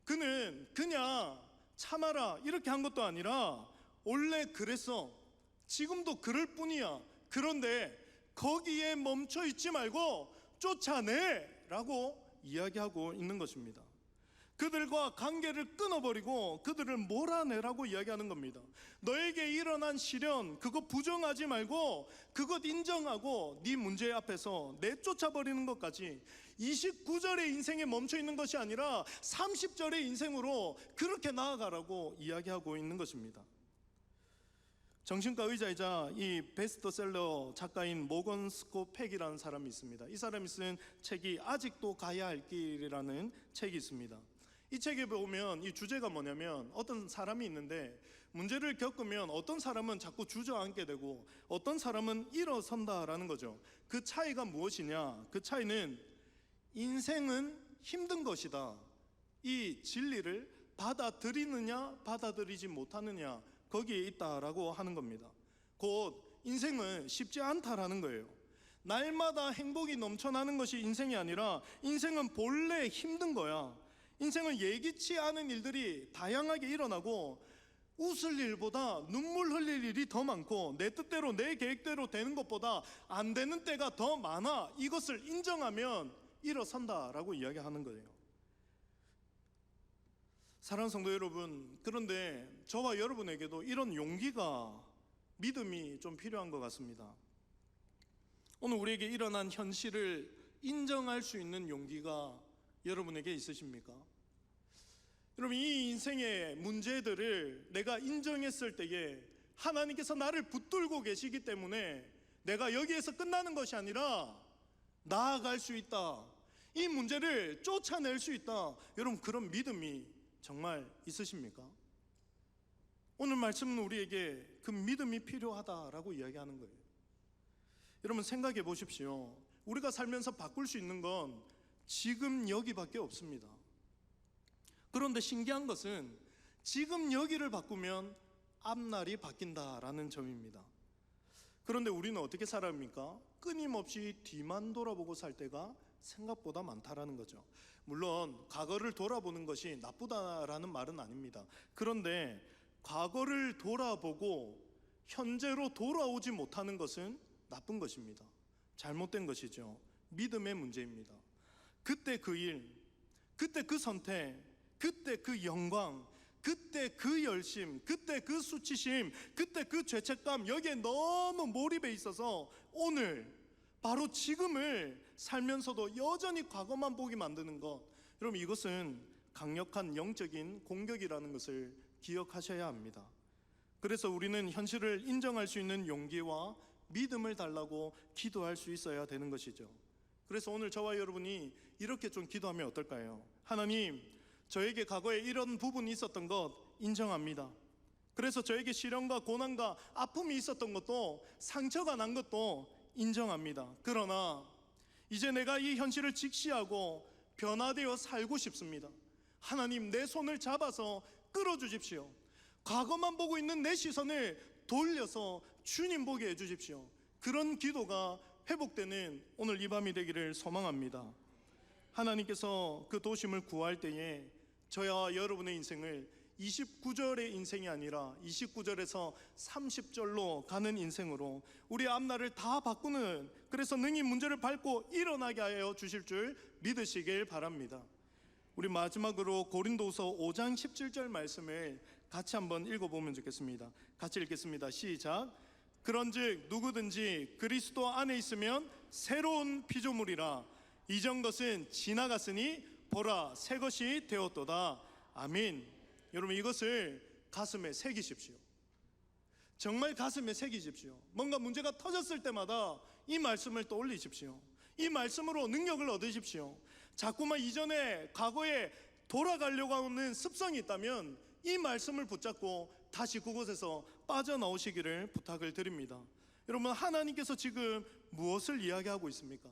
그는 그냥 참아라 이렇게 한 것도 아니라 원래 그랬어, 지금도 그럴 뿐이야. 그런데 거기에 멈춰 있지 말고 쫓아내 라고 이야기하고 있는 것입니다. 그들과 관계를 끊어버리고 그들을 몰아내라고 이야기하는 겁니다. 너에게 일어난 시련, 그거 부정하지 말고 그것 인정하고 네 문제 앞에서 내쫓아버리는 것까지 29절의 인생에 멈춰 있는 것이 아니라 30절의 인생으로 그렇게 나아가라고 이야기하고 있는 것입니다. 정신과 의사이자 이 베스트셀러 작가인 모건 스코팩이라는 사람이 있습니다. 이 사람이 쓴 책이 아직도 가야 할 길이라는 책이 있습니다. 이 책에 보면 이 주제가 뭐냐면 어떤 사람이 있는데 문제를 겪으면 어떤 사람은 자꾸 주저앉게 되고 어떤 사람은 일어선다라는 거죠. 그 차이가 무엇이냐? 그 차이는 인생은 힘든 것이다, 이 진리를 받아들이느냐 받아들이지 못하느냐, 거기에 있다라고 하는 겁니다. 곧 인생은 쉽지 않다라는 거예요. 날마다 행복이 넘쳐나는 것이 인생이 아니라 인생은 본래 힘든 거야. 인생은 예기치 않은 일들이 다양하게 일어나고 웃을 일보다 눈물 흘릴 일이 더 많고 내 뜻대로 내 계획대로 되는 것보다 안 되는 때가 더 많아. 이것을 인정하면 일어선다라고 이야기하는 거예요. 사랑하는 성도 여러분, 그런데 저와 여러분에게도 이런 용기가, 믿음이 좀 필요한 것 같습니다. 오늘 우리에게 일어난 현실을 인정할 수 있는 용기가 여러분에게 있으십니까? 여러분, 이 인생의 문제들을 내가 인정했을 때에 하나님께서 나를 붙들고 계시기 때문에 내가 여기에서 끝나는 것이 아니라 나아갈 수 있다, 이 문제를 쫓아낼 수 있다. 여러분, 그런 믿음이 정말 있으십니까? 오늘 말씀은 우리에게 그 믿음이 필요하다라고 이야기하는 거예요. 여러분, 생각해 보십시오. 우리가 살면서 바꿀 수 있는 건 지금 여기밖에 없습니다. 그런데 신기한 것은 지금 여기를 바꾸면 앞날이 바뀐다라는 점입니다. 그런데 우리는 어떻게 살아갑니까? 끊임없이 뒤만 돌아보고 살 때가 생각보다 많다라는 거죠. 물론 과거를 돌아보는 것이 나쁘다라는 말은 아닙니다. 그런데 과거를 돌아보고 현재로 돌아오지 못하는 것은 나쁜 것입니다. 잘못된 것이죠. 믿음의 문제입니다. 그때 그 일, 그때 그 선택, 그때 그 영광, 그때 그 열심, 그때 그 수치심, 그때 그 죄책감, 여기에 너무 몰입해 있어서 오늘 바로 지금을 살면서도 여전히 과거만 보게 만드는 것, 여러분 이것은 강력한 영적인 공격이라는 것을 기억하셔야 합니다. 그래서 우리는 현실을 인정할 수 있는 용기와 믿음을 달라고 기도할 수 있어야 되는 것이죠. 그래서 오늘 저와 여러분이 이렇게 좀 기도하면 어떨까요? 하나님, 저에게 과거에 이런 부분이 있었던 것 인정합니다. 그래서 저에게 시련과 고난과 아픔이 있었던 것도, 상처가 난 것도 인정합니다. 그러나 이제 내가 이 현실을 직시하고 변화되어 살고 싶습니다. 하나님, 내 손을 잡아서 끌어주십시오. 과거만 보고 있는 내 시선을 돌려서 주님 보게 해주십시오. 그런 기도가 회복되는 오늘 이 밤이 되기를 소망합니다. 하나님께서 그 도심을 구할 때에 저와 여러분의 인생을 29절의 인생이 아니라 29절에서 30절로 가는 인생으로 우리 앞날을 다 바꾸는, 그래서 능히 문제를 밟고 일어나게 하여 주실 줄 믿으시길 바랍니다. 우리 마지막으로 고린도서 5장 17절 말씀을 같이 한번 읽어보면 좋겠습니다. 같이 읽겠습니다. 시작. 그런즉 누구든지 그리스도 안에 있으면 새로운 피조물이라, 이전 것은 지나갔으니 보라 새 것이 되었도다. 아멘. 여러분 이것을 가슴에 새기십시오. 정말 가슴에 새기십시오. 뭔가 문제가 터졌을 때마다 이 말씀을 떠올리십시오. 이 말씀으로 능력을 얻으십시오. 자꾸만 이전에 과거에 돌아가려고 하는 습성이 있다면 이 말씀을 붙잡고 다시 그곳에서 빠져나오시기를 부탁을 드립니다. 여러분, 하나님께서 지금 무엇을 이야기하고 있습니까?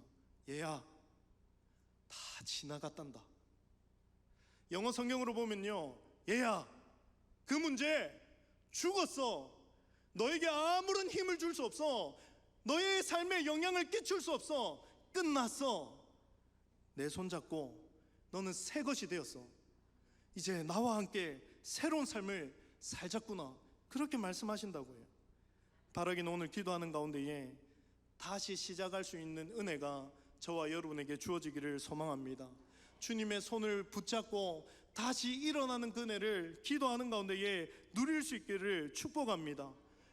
얘야, 다 지나갔단다. 영어 성경으로 보면요, 얘야, 그 문제 죽었어. 너에게 아무런 힘을 줄 수 없어. 너의 삶에 영향을 끼칠 수 없어. 끝났어. 내 손 잡고 너는 새 것이 되었어. 이제 나와 함께 새로운 삶을 살자꾸나, 그렇게 말씀하신다고요. 바라기는 오늘 기도하는 가운데에 다시 시작할 수 있는 은혜가 저와 여러분에게 주어지기를 소망합니다. 주님의 손을 붙잡고 다시 일어나는 그 은혜를 기도하는 가운데에 누릴 수 있기를 축복합니다.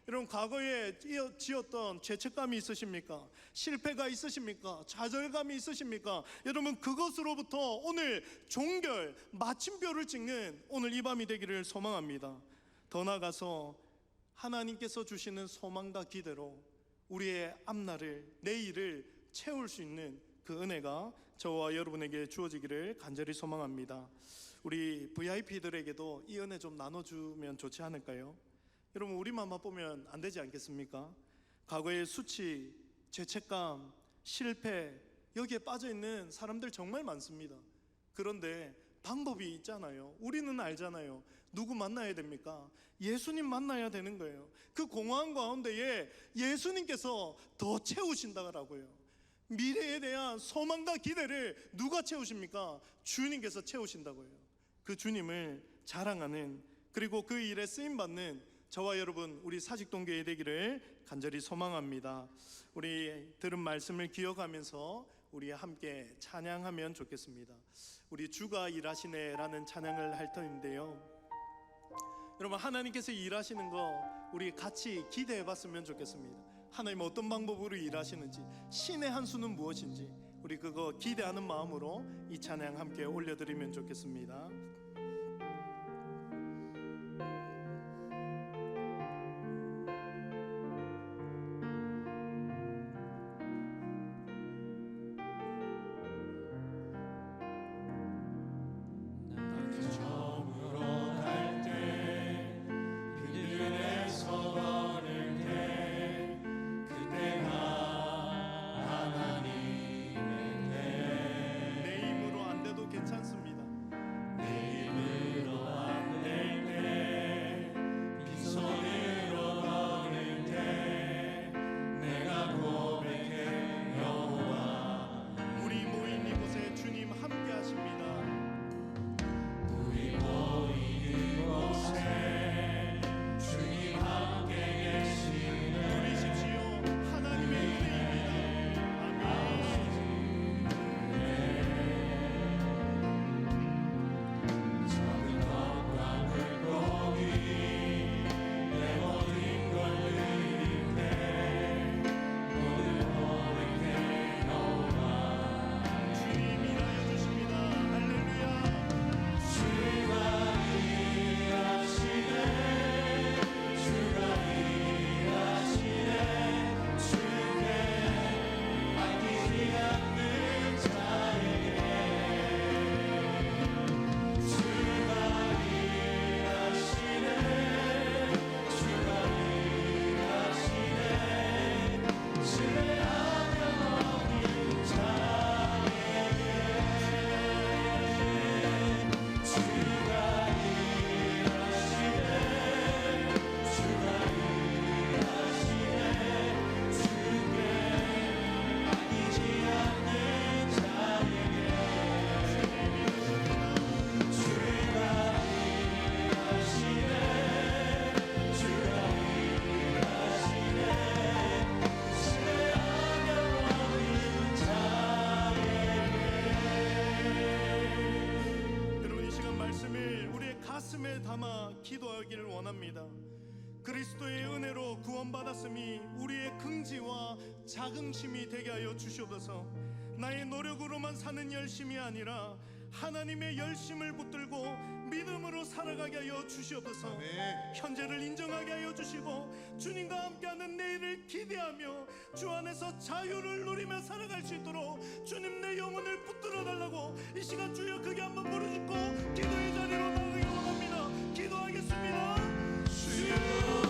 여러분, 과거에 지었던 죄책감이 있으십니까? 실패가 있으십니까? 좌절감이 있으십니까? 여러분, 그것으로부터 오늘 종결, 마침표를 찍는 오늘 이 밤이 되기를 소망합니다. 더 나아가서 하나님께서 주시는 소망과 기대로 우리의 앞날을, 내일을 채울 수 있는 그 은혜가 저와 여러분에게 주어지기를 간절히 소망합니다. 우리 VIP들에게도 이 은혜 좀 나눠주면 좋지 않을까요? 여러분, 우리만 맛보면 안 되지 않겠습니까? 과거의 수치, 죄책감, 실패, 여기에 빠져있는 사람들 정말 많습니다. 그런데 방법이 있잖아요. 우리는 알잖아요. 누구 만나야 됩니까? 예수님 만나야 되는 거예요. 그 공허한 가운데에 예수님께서 더 채우신다고요. 미래에 대한 소망과 기대를 누가 채우십니까? 주님께서 채우신다고요. 그 주님을 자랑하는, 그리고 그 일에 쓰임받는 저와 여러분, 우리 사직동교회 되기를 간절히 소망합니다. 우리 들은 말씀을 기억하면서 우리 함께 찬양하면 좋겠습니다. 우리 주가 일하시네라는 찬양을 할 터인데요, 여러분, 하나님께서 일하시는 거 우리 같이 기대해 봤으면 좋겠습니다. 하나님 어떤 방법으로 일하시는지, 신의 한 수는 무엇인지, 우리 그거 기대하는 마음으로 이 찬양 함께 올려드리면 좋겠습니다. 내 힘으로 안 돼도 괜찮습니다. 내 가슴에 담아 기도하기를 원합니다. 그리스도의 은혜로 구원받았음이 우리의 긍지와 자긍심이 되게 하여 주시옵소서. 나의 노력으로만 사는 열심이 아니라 하나님의 열심을 붙들고 믿음으로 살아가게 하여 주시옵소서. 아멘. 현재를 인정하게 하여 주시고 주님과 함께하는 내일을 기대하며 주 안에서 자유를 누리며 살아갈 수 있도록 주님 내 영혼을 붙들어 달라고 이 시간 주여 크게 한번 부르짖고 기도의 자리로 나가기 원합니다. 기도하겠습니다. 주여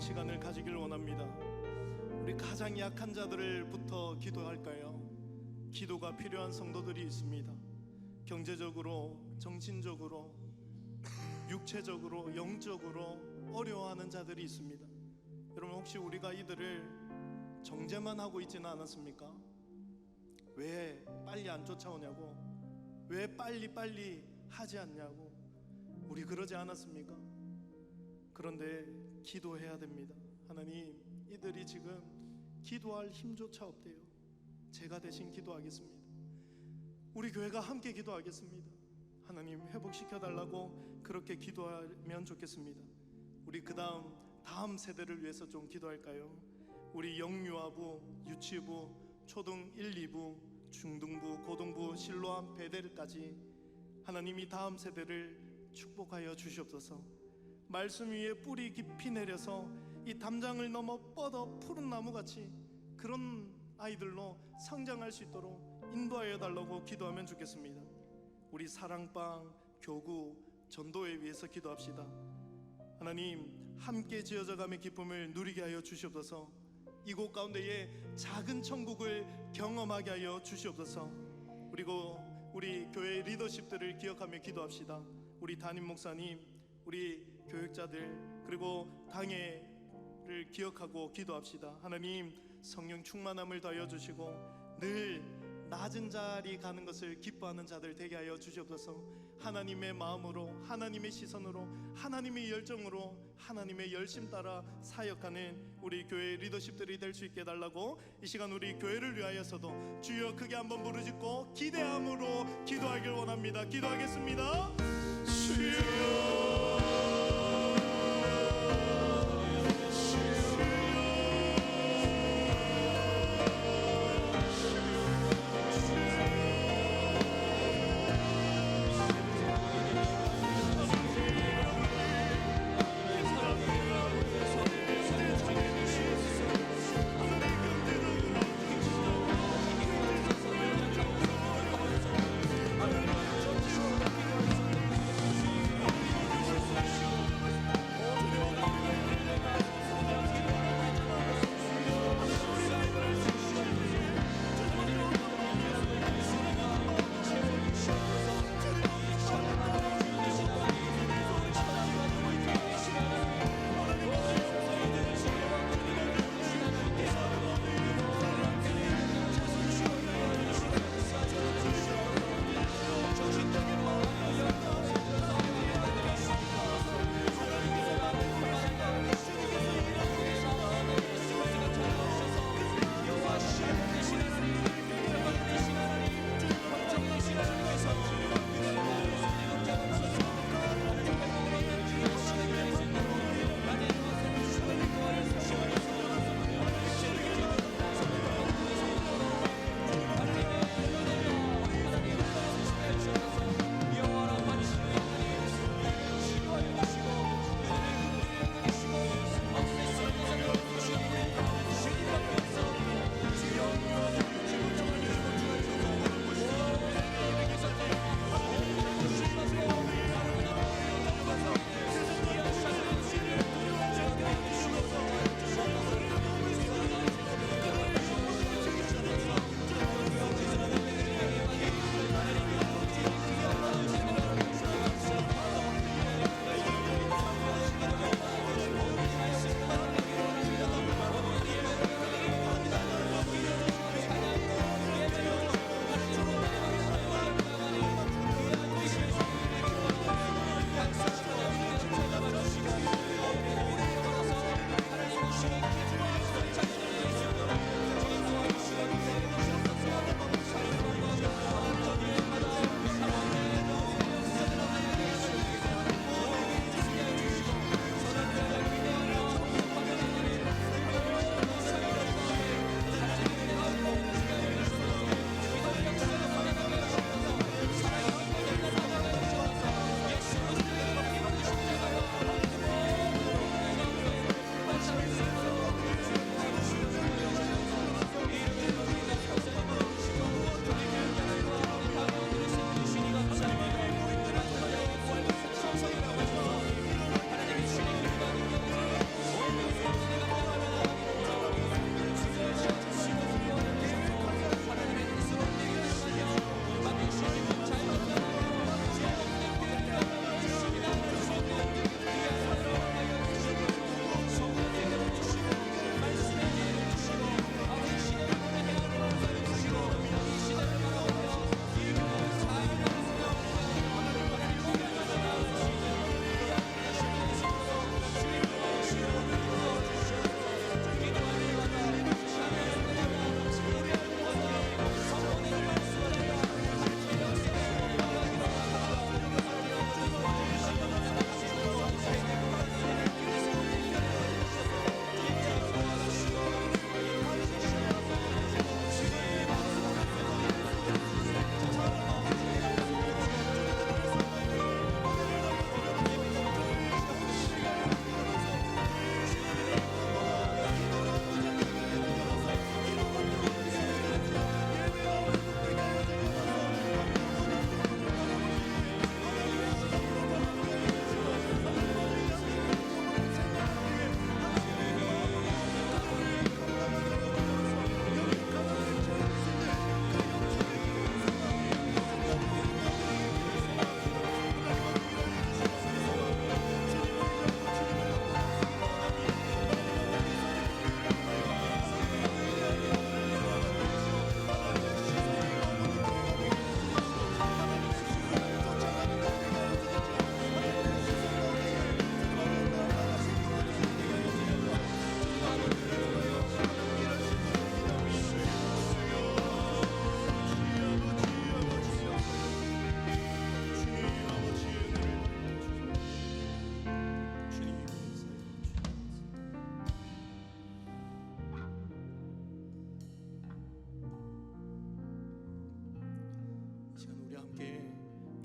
시간을 가지길 원합니다. 우리 가장 약한 자들부터 기도할까요? 기도가 필요한 성도들이 있습니다. 경제적으로, 정신적으로, 육체적으로, 영적으로 어려워하는 자들이 있습니다. 여러분, 혹시 우리가 이들을 정죄만 하고 있지는 않았습니까? 왜 빨리 안 쫓아오냐고, 왜 빨리 하지 않냐고, 우리 그러지 않았습니까? 그런데 기도해야 됩니다. 하나님, 이들이 지금 기도할 힘조차 없대요. 제가 대신 기도하겠습니다. 우리 교회가 함께 기도하겠습니다. 하나님, 회복시켜 달라고 그렇게 기도하면 좋겠습니다. 우리 다음 세대를 위해서 좀 기도할까요? 우리 영유아부, 유치부, 초등 1, 2부, 중등부, 고등부, 실로암, 베델까지 하나님이 다음 세대를 축복하여 주시옵소서. 말씀 위에 뿌리 깊이 내려서 이 담장을 넘어 뻗어 푸른 나무같이 그런 아이들로 성장할 수 있도록 인도하여 달라고 기도하면 좋겠습니다. 우리 사랑방, 교구, 전도회 위해서 기도합시다. 하나님, 함께 지어져감의 기쁨을 누리게 하여 주시옵소서. 이곳 가운데에 작은 천국을 경험하게 하여 주시옵소서. 그리고 우리 교회 리더십들을 기억하며 기도합시다. 우리 담임 목사님, 우리 교육자들, 그리고 당회를 기억하고 기도합시다. 하나님, 성령 충만함을 더하여 주시고 늘 낮은 자리 가는 것을 기뻐하는 자들 되게 하여 주시옵소서. 하나님의 마음으로, 하나님의 시선으로, 하나님의 열정으로, 하나님의 열심 따라 사역하는 우리 교회 리더십들이 될 수 있게 해달라고 이 시간 우리 교회를 위하여서도 주여 크게 한번 부르짖고 기대함으로 기도하길 원합니다. 기도하겠습니다. 주여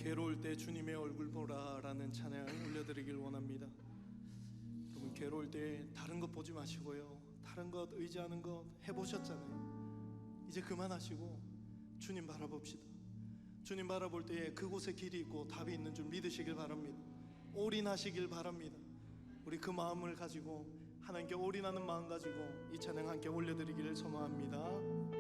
괴로울 때 주님의 얼굴 보라라는 찬양을 올려드리길 원합니다. 여러분, 괴로울 때 다른 것 보지 마시고요, 다른 것 의지하는 것 해보셨잖아요. 이제 그만하시고 주님 바라봅시다. 주님 바라볼 때에 그곳에 길이 있고 답이 있는 줄 믿으시길 바랍니다. 올인하시길 바랍니다. 우리 그 마음을 가지고, 하나님께 올인하는 마음 가지고 이 찬양 함께 올려드리기를 소망합니다.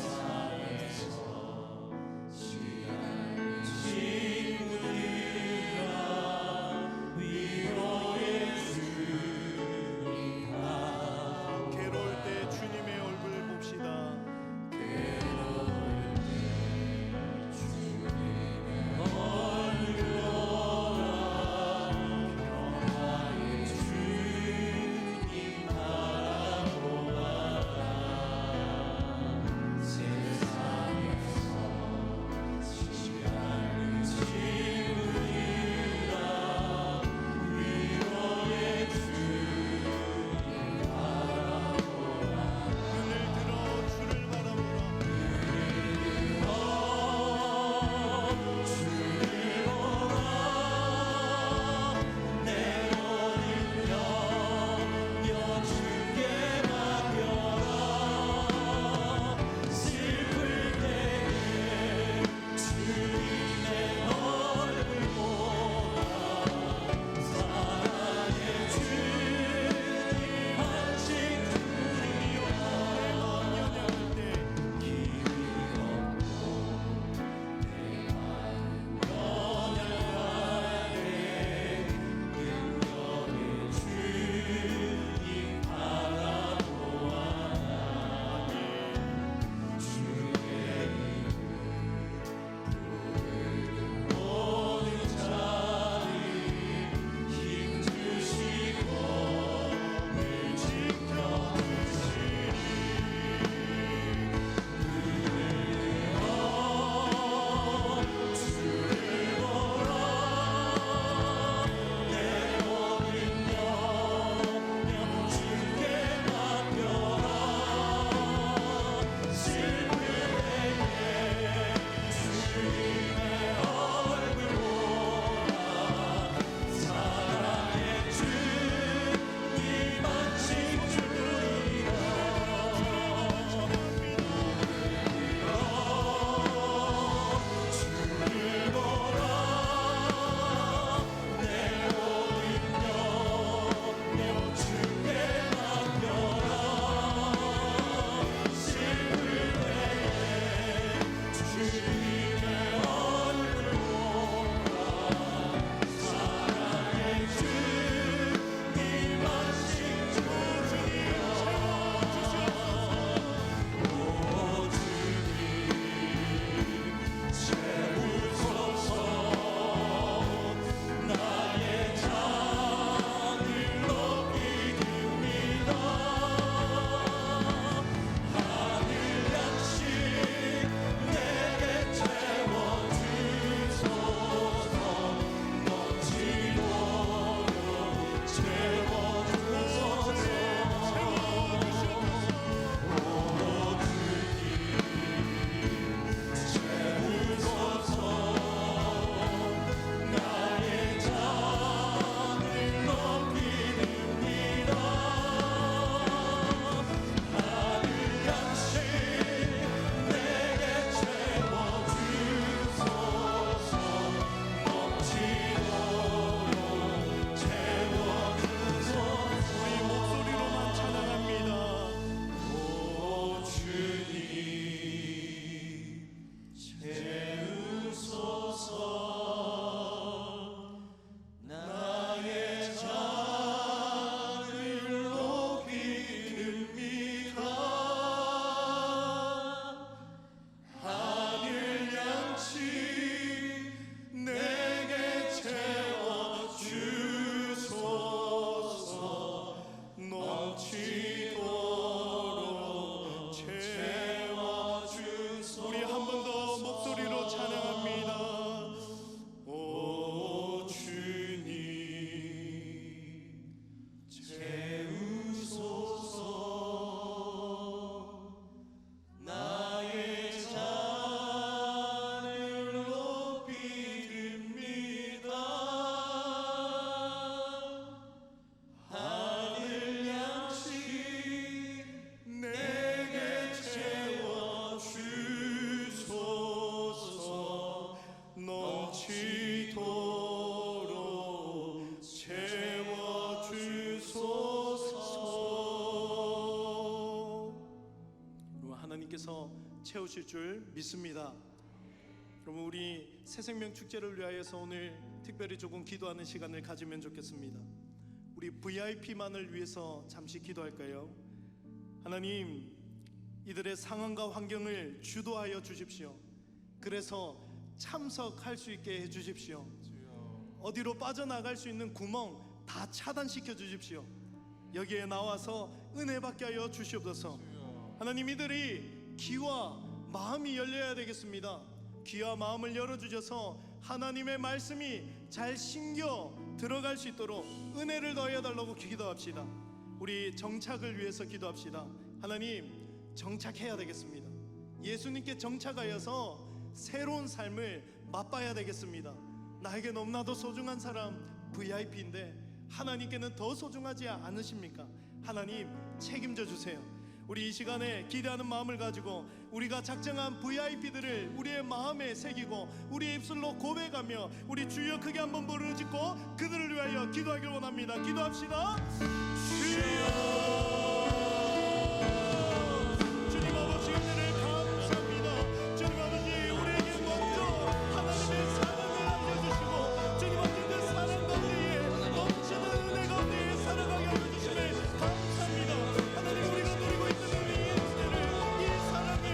세상에서 시간 하나님께서 채우실 줄 믿습니다. 여러분, 우리 새생명 축제를 위하여서 오늘 특별히 조금 기도하는 시간을 가지면 좋겠습니다. 우리 VIP만을 위해서 잠시 기도할까요? 하나님, 이들의 상황과 환경을 주도하여 주십시오. 그래서 참석할 수 있게 해주십시오. 어디로 빠져나갈 수 있는 구멍 다 차단시켜 주십시오. 여기에 나와서 은혜 받게 하여 주시옵소서. 하나님, 이들이 귀와 마음이 열려야 되겠습니다. 귀와 마음을 열어주셔서 하나님의 말씀이 잘 심겨 들어갈 수 있도록 은혜를 더하여 달라고 기도합시다. 우리 정착을 위해서 기도합시다. 하나님, 정착해야 되겠습니다. 예수님께 정착하여서 새로운 삶을 맛봐야 되겠습니다. 나에게 너무나도 소중한 사람 VIP인데 하나님께는 더 소중하지 않으십니까? 하나님, 책임져 주세요. 우리 이 시간에 기대하는 마음을 가지고 우리가 작정한 VIP들을 우리의 마음에 새기고 우리의 입술로 고백하며 우리 주여 크게 한번 부르짖고 그들을 위하여 기도하길 원합니다. 기도합시다. 주여, 주님 아버지, 은혜를 감사합니다. 주님 아버지, 우리에게 먼저 하나님의 사랑을 알려주시고 주님 아버지, 그 사랑 가운데에 넘치는 은혜 가운데에 살아가게 하여 주시네 감사합니다. 하나님, 우리가 누리고 있는 이 은혜를, 이 사랑을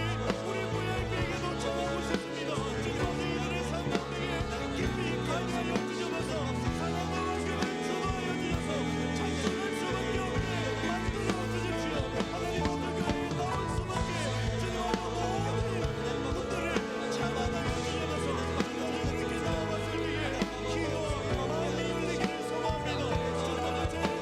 우리 VIP에게도 전하고 싶습니다. 주님 아버지, 이들의 삶 가운데에 깊이 관여하여 주셔서 사랑과 관계를 주도하여 주셔서 찬송할 수밖에 없게 만들어 주십시오. 하나님, 모든 교회에 나올 수밖에 주님 아버지 모든 분들을 찬양하여 주셔서 주님 이렇게 나와봤을 때에 기도와 마음이 열리기를 소망합니다. 주님 아버지, 주님이 말씀을 나눌 때에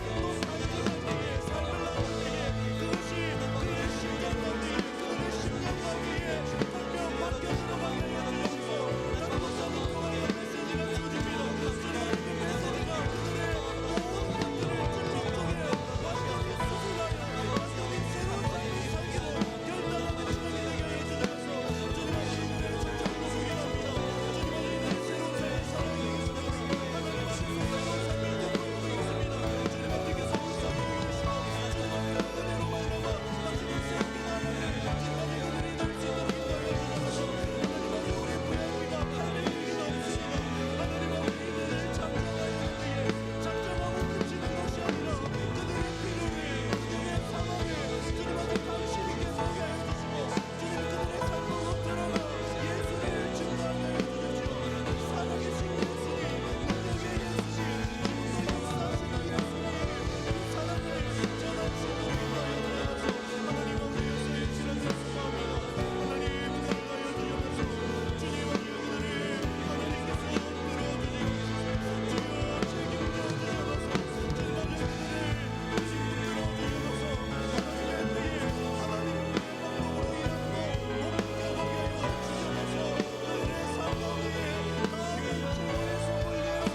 또 산전할 때에 삶을 나눌 때에 그것이 그의 심장 가운데에 그들의 심령 가운데에 분명 바뀌어 들어가게 하여 주시고 잘못하는 그와의 메시지가 주어집니다. 주님 아버지, 그 메시지가 그들의 모든 것들을 찔러 쪼개 완전히 수술하여 완전히 새로운 삶을 살기로 결단하는 시간이 되게 하여 주셔서 주님 아버지, 이들의 정착을 소개합니다. 주님 아버지, 이들의 새로운 삶을 살아가게 하겠습니다. 하나님 앞에서 새로운 삶을 듣고 있습니다. 주님 아버지께서 역사하여 주시고 주님 아버지, 은혜로 말미암아 당신의 새롭게 나아가는 주님 아버지, 그들이 될 수 있도록 인도하여 주셔서 하나님 아버지, 우리 VIP가 팔릴 일이 없습니다. 하나님 아버지, 이들을 작정하여 주기에 작정하고 그치는 것이 아니라 그들의 필요를, 그들의 상황을 주님 아버지, 당신께서 하게 하여 주시고 주님, 그들의 삶으로 들어가 예수를 증거하게 하여 주십시오. 살아계신 예수님, 능력의 예수님, 지금도 역사하시는 예수님, 그 사랑을 전할 수 있도록 인도하여 주셔서 하나님 아버지, 예수의 지름을 소망합니다. 하나님, 은혜를 하여 주셔서 주님 아버지, 그들을 하나님께서 끌어주시옵소서. 주여, 책임져 주셔서 주님 아버지, 그들을 의심 붙들어 주셔서 하나님의 때에 하나님의 방법으로 일하는 것 못되게 하여 주셔서 그들의 삶 가운데에 나아간 주의 소원을 내어서 주님 아버지, 가져갈 수 있도록 인도하여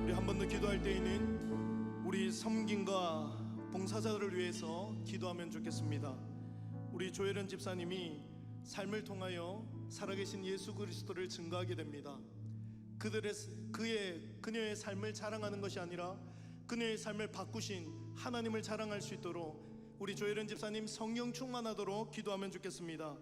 우리 한 번 더 기도할 때에는 우리 섬김과 봉사자들을 위해서 기도하면 좋겠습니다. 우리 조혜련 집사님이 삶을 통하여 살아계신 예수 그리스도를 증거하게 됩니다. 그녀의 삶을 자랑하는 것이 아니라 그녀의 삶을 바꾸신 하나님을 자랑할 수 있도록 우리 조혜련 집사님 성령 충만하도록 기도하면 좋겠습니다.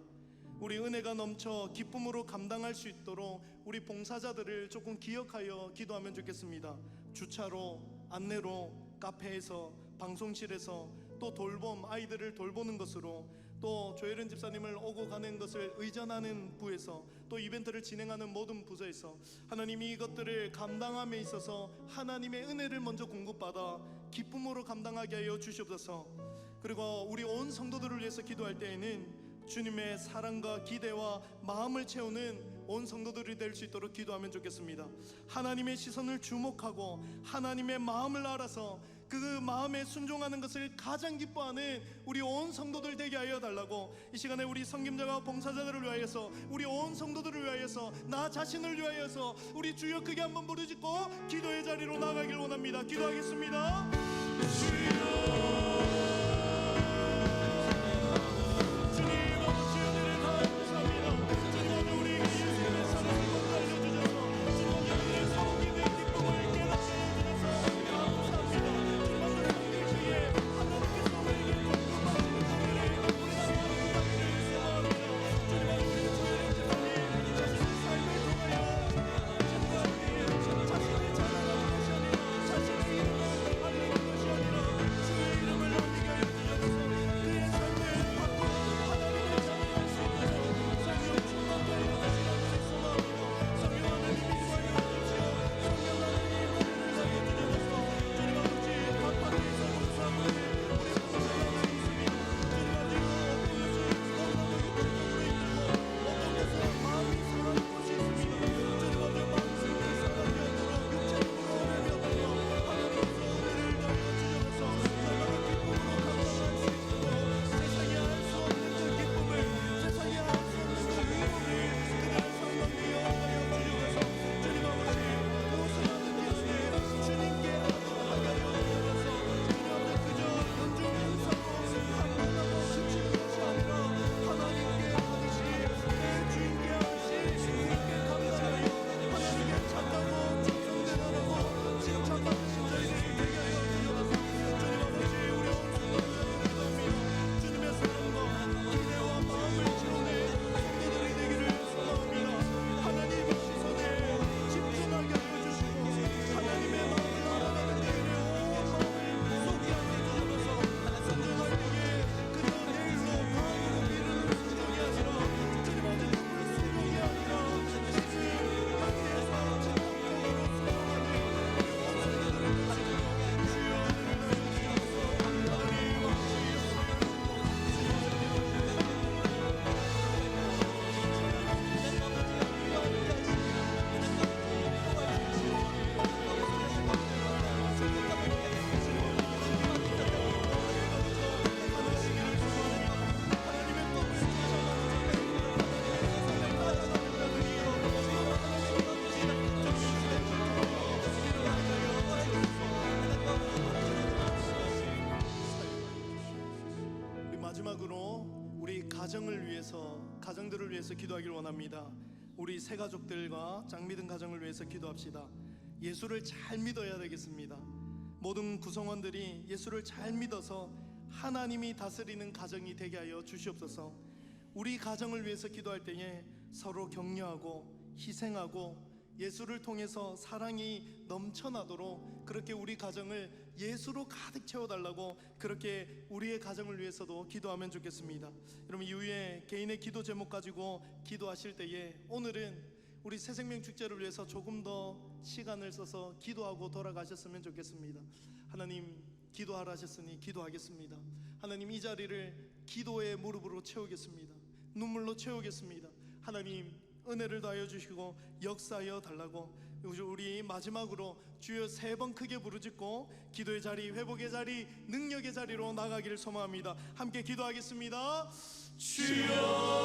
우리 은혜가 넘쳐 기쁨으로 감당할 수 있도록 우리 봉사자들을 조금 기억하여 기도하면 좋겠습니다. 주차로, 안내로, 카페에서, 방송실에서, 또 돌봄, 아이들을 돌보는 것으로, 또 조혜련 집사님을 오고 가는 것을 의전하는 부에서, 또 이벤트를 진행하는 모든 부서에서 하나님이 이것들을 감당함에 있어서 하나님의 은혜를 먼저 공급받아 기쁨으로 감당하게 하여 주시옵소서. 그리고 우리 온 성도들을 위해서 기도할 때에는 주님의 사랑과 기대와 마음을 채우는 온 성도들이 될 수 있도록 기도하면 좋겠습니다. 하나님의 시선을 주목하고 하나님의 마음을 알아서 그 마음에 순종하는 것을 가장 기뻐하는 우리 온 성도들 되게 하여 달라고 이 시간에 우리 성김자와 봉사자들을 위하여서, 우리 온 성도들을 위하여서, 나 자신을 위하여서 우리 주여 크게 한번 부르짖고 기도의 자리로 나가길 원합니다. 기도하겠습니다. 주여, 가정들을 위해서 기도하길 원합니다. 우리 새 가족들과 짝믿은 가정을 위해서 기도합시다. 예수를 잘 믿어야 되겠습니다. 모든 구성원들이 예수를 잘 믿어서 하나님이 다스리는 가정이 되게 하여 주시옵소서. 우리 가정을 위해서 기도할 때에 서로 격려하고 희생하고 예수를 통해서 사랑이 넘쳐나도록 그렇게 우리 가정을 예수로 가득 채워달라고 그렇게 우리의 가정을 위해서도 기도하면 좋겠습니다. 여러분, 이후에 개인의 기도 제목 가지고 기도하실 때에 오늘은 우리 새생명 축제를 위해서 조금 더 시간을 써서 기도하고 돌아가셨으면 좋겠습니다. 하나님, 기도하라 하셨으니 기도하겠습니다. 하나님, 이 자리를 기도의 무릎으로 채우겠습니다. 눈물로 채우겠습니다. 하나님, 은혜를 더하여 주시고 역사하여 달라고 우리 마지막으로 주여 3번 크게 부르짖고 기도의 자리, 회복의 자리, 능력의 자리로 나가기를 소망합니다. 함께 기도하겠습니다. 주여